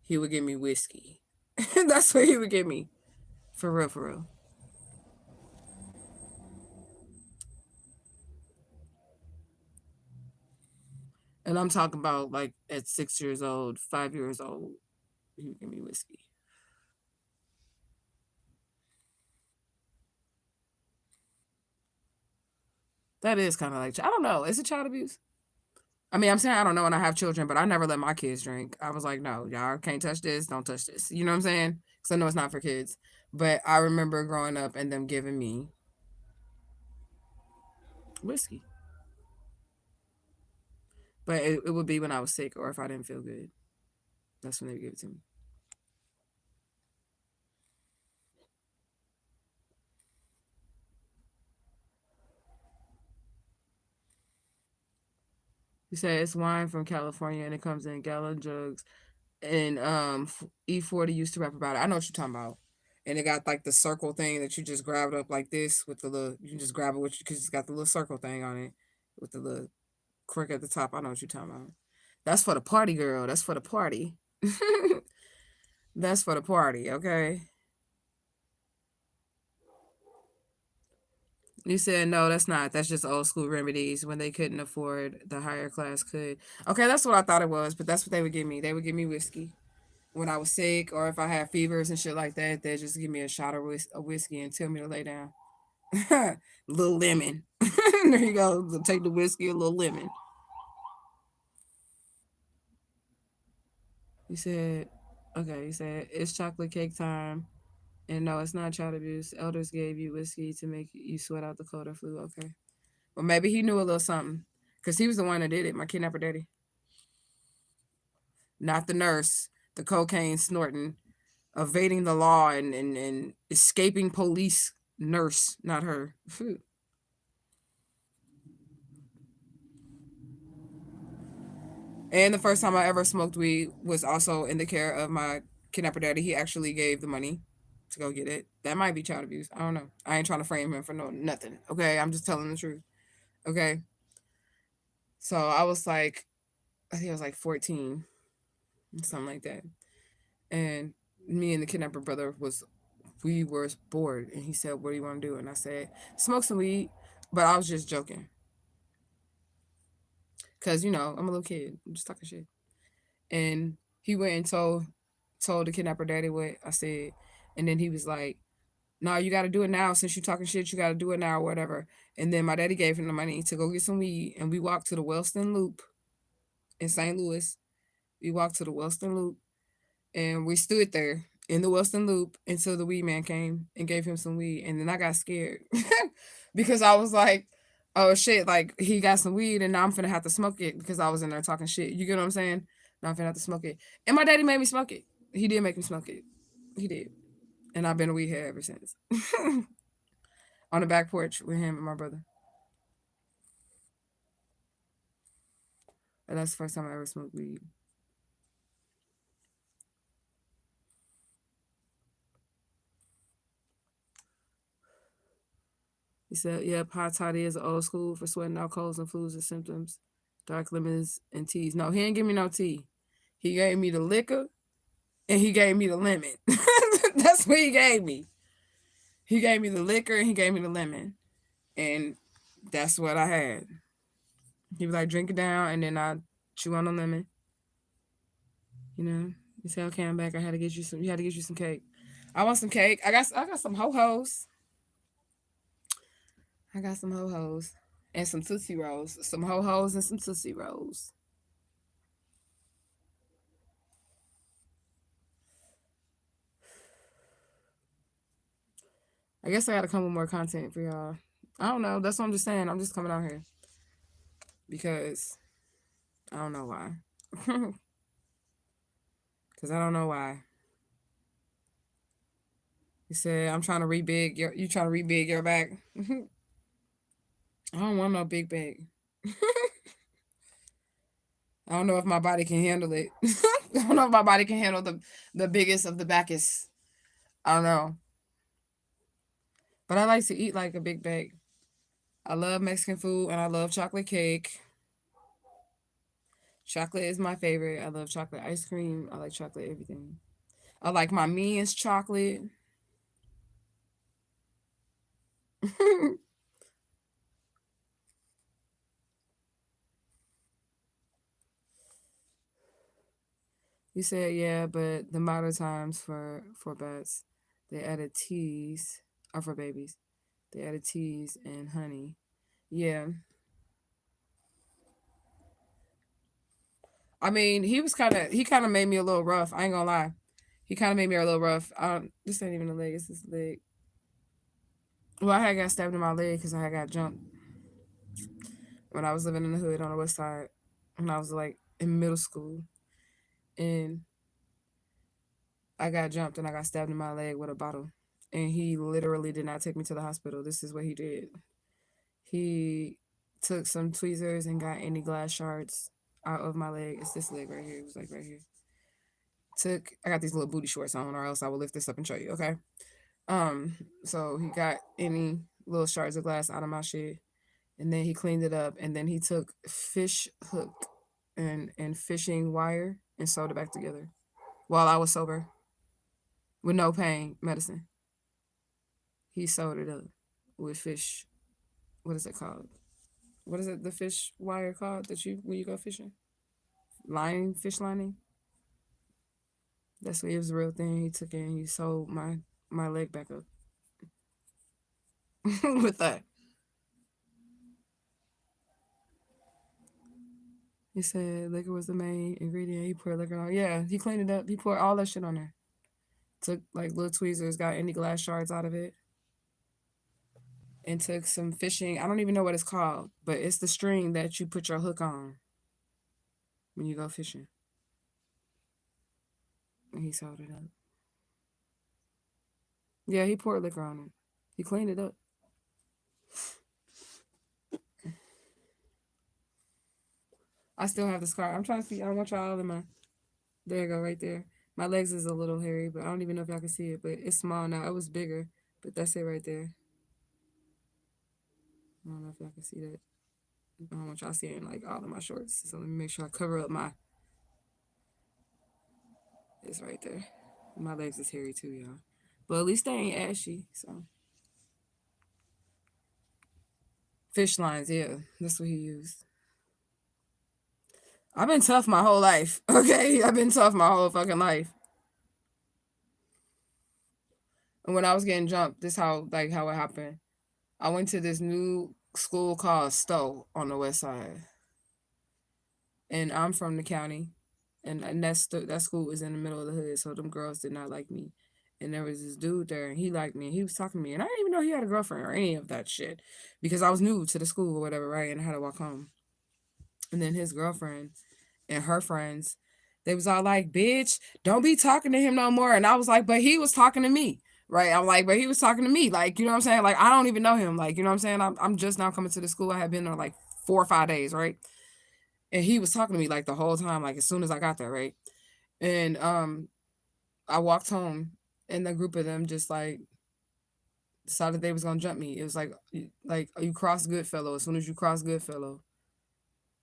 He would give me whiskey. That's what he would give me. For real, for real. And I'm talking about like at 6 years old, 5 years old, he would give me whiskey. That is kind of like, I don't know. Is it child abuse? I mean, I'm saying I don't know, and I have children, but I never let my kids drink. I was like, no, y'all can't touch this. Don't touch this. You know what I'm saying? Because I know it's not for kids. But I remember growing up and them giving me whiskey. But it would be when I was sick or if I didn't feel good. That's when they would give it to me. He said it's wine from California and it comes in gallon jugs. And E40 used to rap about it. I know what you're talking about. And it got like the circle thing that you just grab it up like this with the little. You can just grab it with you because it's got the little circle thing on it with the little crick at the top. I know what you're talking about. That's for the party, girl. That's for the party. That's for the party. Okay. You said no, that's not. That's just old school remedies when they couldn't afford, the higher class could. Okay, that's what I thought it was, but that's what they would give me. They would give me whiskey when I was sick, or if I had fevers and shit like that. They'd just give me a shot of whiskey and tell me to lay down. Little lemon. There you go. So take the whiskey, a little lemon. You said, okay. You said it's chocolate cake time. And no, it's not child abuse. Elders gave you whiskey to make you sweat out the cold or flu. Okay. Well, maybe he knew a little something. Because he was the one that did it, my kidnapper daddy. Not the nurse, the cocaine snorting, evading the law and escaping police nurse, not her. And the first time I ever smoked weed was also in the care of my kidnapper daddy. He actually gave the money to go get it. That might be child abuse. I don't know. I ain't trying to frame him for nothing. Okay, I'm just telling the truth. Okay. So I was like, I think I was like 14, something like that. And me and the kidnapper brother we were bored. And he said, what do you want to do? And I said, smoke some weed. But I was just joking. Because, I'm a little kid. I'm just talking shit. And he went and told the kidnapper daddy what I said. And then he was like, no, you got to do it now. Since you're talking shit, you got to do it now or whatever. And then my daddy gave him the money to go get some weed. And we walked to the Wellston Loop in St. Louis. We walked to the Wellston Loop. And we stood there in the Wellston Loop until the weed man came and gave him some weed. And then I got scared because I was like, oh shit, like he got some weed and now I'm finna have to smoke it because I was in there talking shit. You get what I'm saying? Now I'm finna have to smoke it. And my daddy made me smoke it. He did make me smoke it. He did. And I've been a weed head ever since. On the back porch with him and my brother. And that's the first time I ever smoked weed. He said, yep, hot toddy is old school for sweating out colds and flus and symptoms. Dark lemons and teas. No, he didn't give me no tea. He gave me the liquor and he gave me the lemon. That's what he gave me. He gave me the liquor and he gave me the lemon. And that's what I had. He was like, drink it down and then I chew on the lemon. He said, okay, I'm back. You had to get you some cake. I want some cake. I got some ho-hos. I got some ho-hos and some Tootsie Rolls. Some ho-hos and some Tootsie Rolls. I guess I gotta come with more content for y'all. I don't know. That's what I'm just saying. I'm just coming out here. Because I don't know why. Because I don't know why. You said, I'm trying to rebig you trying to rebig your back. I don't want no big bag. I don't know if my body can handle it. I don't know if my body can handle the biggest of the backest. I don't know. But I like to eat like a big bag. I love Mexican food and I love chocolate cake. Chocolate is my favorite. I love chocolate ice cream. I like chocolate everything. I like my Minions chocolate. You said, yeah, but the modern times for bats, they added teas, or for babies, they added teas and honey. Yeah. I mean, he kind of made me a little rough. I ain't gonna lie. He kind of made me a little rough. This ain't even a leg, it's this leg. Well, I had got stabbed in my leg because I had got jumped when I was living in the hood on the west side when I was like in middle school. And I got jumped and I got stabbed in my leg with a bottle. And he literally did not take me to the hospital. This is what he did. He took some tweezers and got any glass shards out of my leg. It's this leg right here. It was like right here. I got these little booty shorts on, or else I will lift this up and show you, okay? So he got any little shards of glass out of my shit, and then he cleaned it up, and then he took fish hook and fishing wire and sewed it back together while I was sober with no pain medicine. He sewed it up with fish. What is it called? What is it? The fish wire called that you when you go fishing? Lining, fish lining. That's what it was the real thing. He took it and he sewed my leg back up with that. He said liquor was the main ingredient. He poured liquor on. Yeah, he cleaned it up. He poured all that shit on there. Took like little tweezers, got any glass shards out of it, and took some fishing. I don't even know what it's called, but it's the string that you put your hook on when you go fishing. And he sewed it up. Yeah, he poured liquor on it. He cleaned it up. I still have the scar. I'm trying to see. I want y'all in my. There you go, right there. My legs is a little hairy, but I don't even know if y'all can see it. But it's small now. It was bigger, but that's it right there. I don't know if y'all can see that. I don't want y'all seeing like all of my shorts. So let me make sure I cover up my. It's right there. My legs is hairy too, y'all. But at least they ain't ashy. So fish lines, yeah, that's what he used. I've been tough my whole life. Okay, I've been tough my whole fucking life. And when I was getting jumped, this how it happened. I went to this new school called Stowe on the west side, and I'm from the county, and that school was in the middle of the hood, so them girls did not like me. And there was this dude there, and he liked me, and he was talking to me, and I didn't even know he had a girlfriend or any of that shit, because I was new to the school or whatever, right? And I had to walk home. And then his girlfriend and her friends, they was all like, bitch, don't be talking to him no more. And I was like, but he was talking to me, right? I'm like, but he was talking to me. Like, you know what I'm saying? Like, I don't even know him. Like, you know what I'm saying? I'm just now coming to the school. I had been there like 4 or 5 days, right? And he was talking to me like the whole time, like as soon as I got there, right? And I walked home, and the group of them just like decided they was gonna jump me. It was like you cross Goodfellow. As soon as you cross Goodfellow,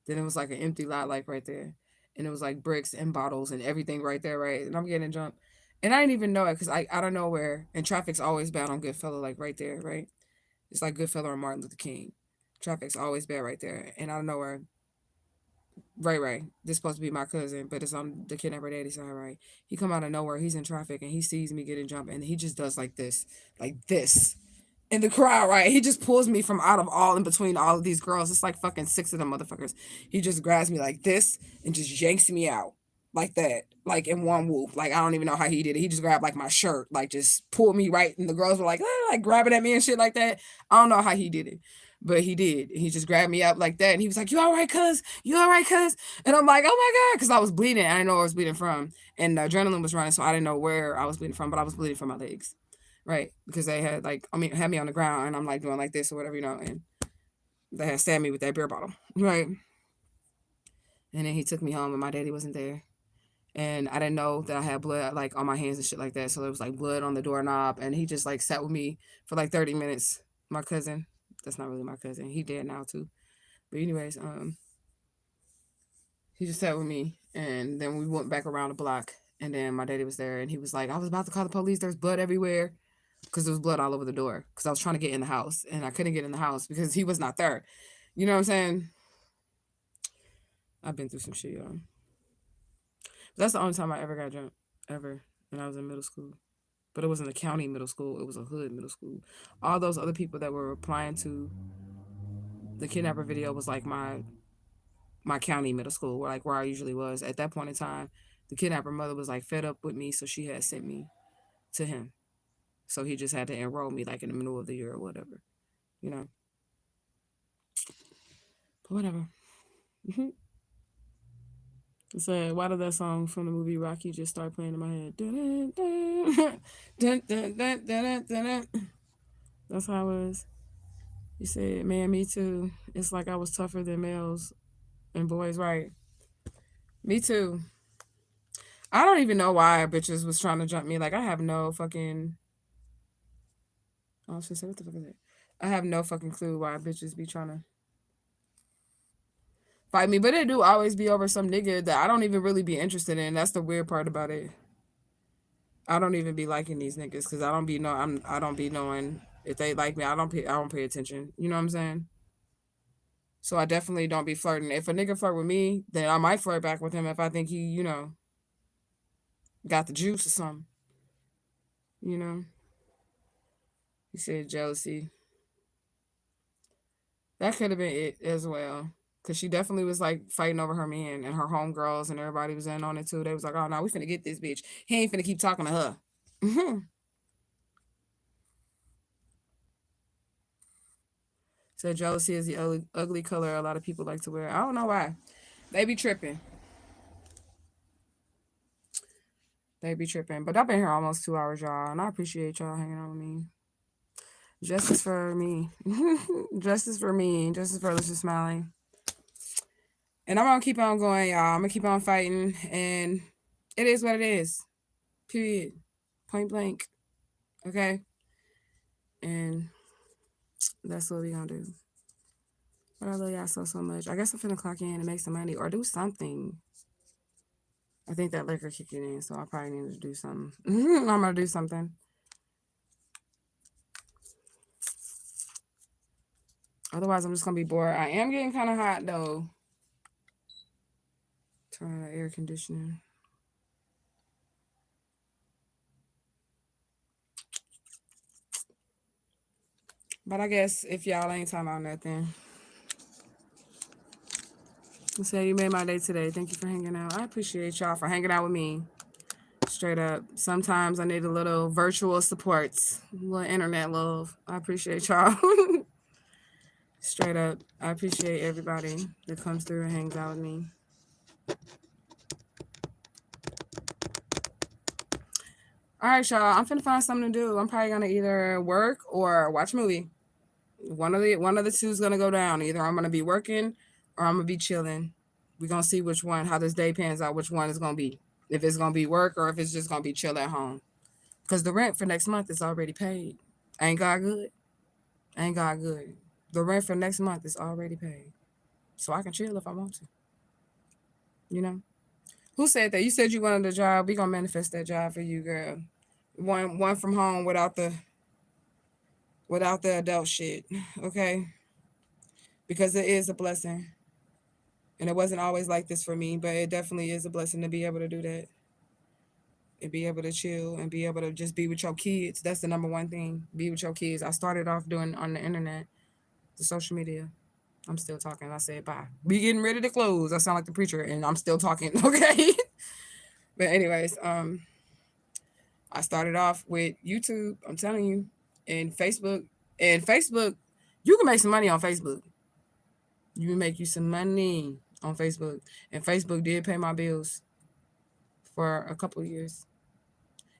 then it was like an empty lot, like right there. And it was like bricks and bottles and everything right there, right? And I'm getting jumped. And I didn't even know it because I don't know where. And traffic's always bad on Goodfellow, like right there, right? It's like Goodfellow or Martin Luther King. Traffic's always bad right there. And I don't know where. Right. This supposed to be my cousin, but it's on the kidnapper daddy side, right? He come out of nowhere. He's in traffic and he sees me getting jumped, and he just does like this. In the crowd, right? He just pulls me from out of all in between all of these girls. It's like fucking 6 of them motherfuckers. He just grabs me like this and just yanks me out like that, like in one whoop. Like I don't even know how he did it. He just grabbed like my shirt, like just pulled me right, and the girls were like, ah, like grabbing at me and shit like that. I don't know how he did it, but he did. He just grabbed me up like that, and he was like, "You all right, cuz? You all right, cuz?" And I'm like, "Oh my god," because I was bleeding. I didn't know where I was bleeding from, and the adrenaline was running, so I didn't know where I was bleeding from, but I was bleeding from my legs. Right, because they had had me on the ground, and I'm like doing like this or whatever, and they had stabbed me with that beer bottle, right? And then he took me home, and my daddy wasn't there, and I didn't know that I had blood like on my hands and shit like that, so there was like blood on the doorknob, and he just like sat with me for like 30 minutes. My cousin, that's not really my cousin, he dead now too, but anyways, he just sat with me, and then we went back around the block, and then my daddy was there, and he was like, "I was about to call the police. There's blood everywhere." Because there was blood all over the door. Because I was trying to get in the house. And I couldn't get in the house because he was not there. You know what I'm saying? I've been through some shit, y'all. That's the only time I ever got jumped. Ever. When I was in middle school. But it wasn't a county middle school. It was a hood middle school. All those other people that were replying to the kidnapper video was like my county middle school. Where I usually was. At that point in time, the kidnapper mother was like fed up with me. So she had sent me to him. So he just had to enroll me like in the middle of the year or whatever, you know. But whatever. So why did that song from the movie Rocky just start playing in my head? That's how it was. He said, man, me too. It's like I was tougher than males and boys, right? Me too. I don't even know why bitches was trying to jump me. Like, I have no fucking... Oh, she said, what the fuck is it? I have no fucking clue why bitches be trying to fight me. But it do always be over some nigga that I don't even really be interested in. That's the weird part about it. I don't even be liking these niggas because I don't be knowing if they like me. I don't pay attention. You know what I'm saying? So I definitely don't be flirting. If a nigga flirt with me, then I might flirt back with him if I think he, got the juice or something. You know? He said jealousy. That could have been it as well. Because she definitely was like fighting over her man and her homegirls and everybody was in on it too. They was like, oh no, we finna get this bitch. He ain't finna keep talking to her. So jealousy is the ugly color a lot of people like to wear. I don't know why. They be tripping. They be tripping. But I've been here almost 2 hours, y'all. And I appreciate y'all hanging out with me. Justice for me. Justice for me. Justice for Alicia Smiling. And I'm going to keep on going, y'all. I'm going to keep on fighting. And it is what it is. Period. Point blank. Okay? And that's what we going to do. But I love y'all so much. I guess I'm finna clock in and make some money or do something. I think that liquor kicking in, so I probably need to do something. I'm going to do something. Otherwise, I'm just going to be bored. I am getting kind of hot, though. Turn on the air conditioning. But I guess if y'all ain't talking about nothing, I'll say you made my day today. Thank you for hanging out. I appreciate y'all for hanging out with me. Straight up. Sometimes I need a little virtual support, a little internet love. I appreciate y'all. Straight up. I appreciate everybody that comes through and hangs out with me. All right, y'all. I'm finna find something to do. I'm probably gonna either work or watch a movie. One of the two is gonna go down. Either I'm gonna be working or I'm gonna be chilling. We're gonna see which one, how this day pans out, which one is gonna be. If it's gonna be work or if it's just gonna be chill at home. Because the rent for next month is already paid. Ain't God good? Ain't God good? The rent for next month is already paid. So I can chill if I want to. You know? Who said that? You said you wanted a job. We gonna manifest that job for you, girl. One from home without the adult shit. Okay? Because it is a blessing. And it wasn't always like this for me, but it definitely is a blessing to be able to do that. And be able to chill and be able to just be with your kids. That's the number one thing. Be with your kids. I started off doing on the internet, the social media. I'm still talking. I said bye. We getting ready to close. I sound like the preacher and I'm still talking. Okay. But anyways, I started off with YouTube. I'm telling you. And Facebook. And Facebook, you can make some money on Facebook. You can make you some money on Facebook. And Facebook did pay my bills for a couple of years.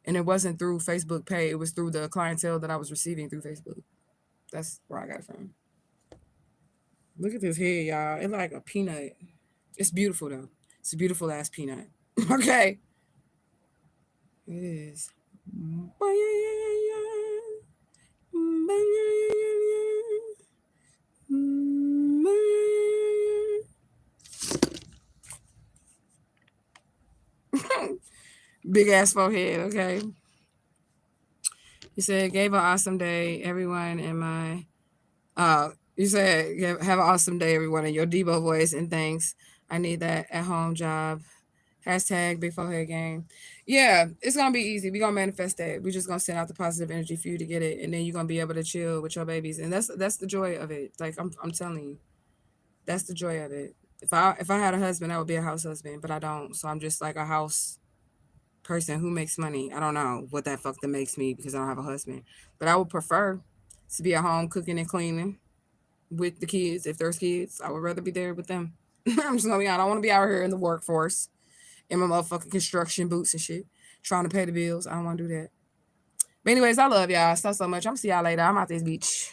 And it wasn't through Facebook Pay. It was through the clientele that I was receiving through Facebook. That's where I got it from. Look at this head, y'all. It's like a peanut. It's beautiful, though. It's a beautiful ass peanut. Okay. It is. Big ass forehead, okay? You said, gave an awesome day, everyone in my... you said, have an awesome day, everyone, in your Debo voice, and thanks. I need that at-home job. Hashtag Big Forehead Gang. Yeah, it's going to be easy. We're going to manifest that. We're just going to send out the positive energy for you to get it, and then you're going to be able to chill with your babies. And that's the joy of it. Like, I'm telling you, that's the joy of it. If I had a husband, I would be a house husband, but I don't. So I'm just like a house person who makes money. I don't know what that fuck that makes me because I don't have a husband. But I would prefer to be at home cooking and cleaning with the kids. If there's kids, I would rather be there with them. I'm just gonna be honest. I don't want to be out here in the workforce in my motherfucking construction boots and shit, trying to pay the bills. I don't want to do that. But anyways, I love y'all so much. I'm gonna see y'all later. I'm out this beach.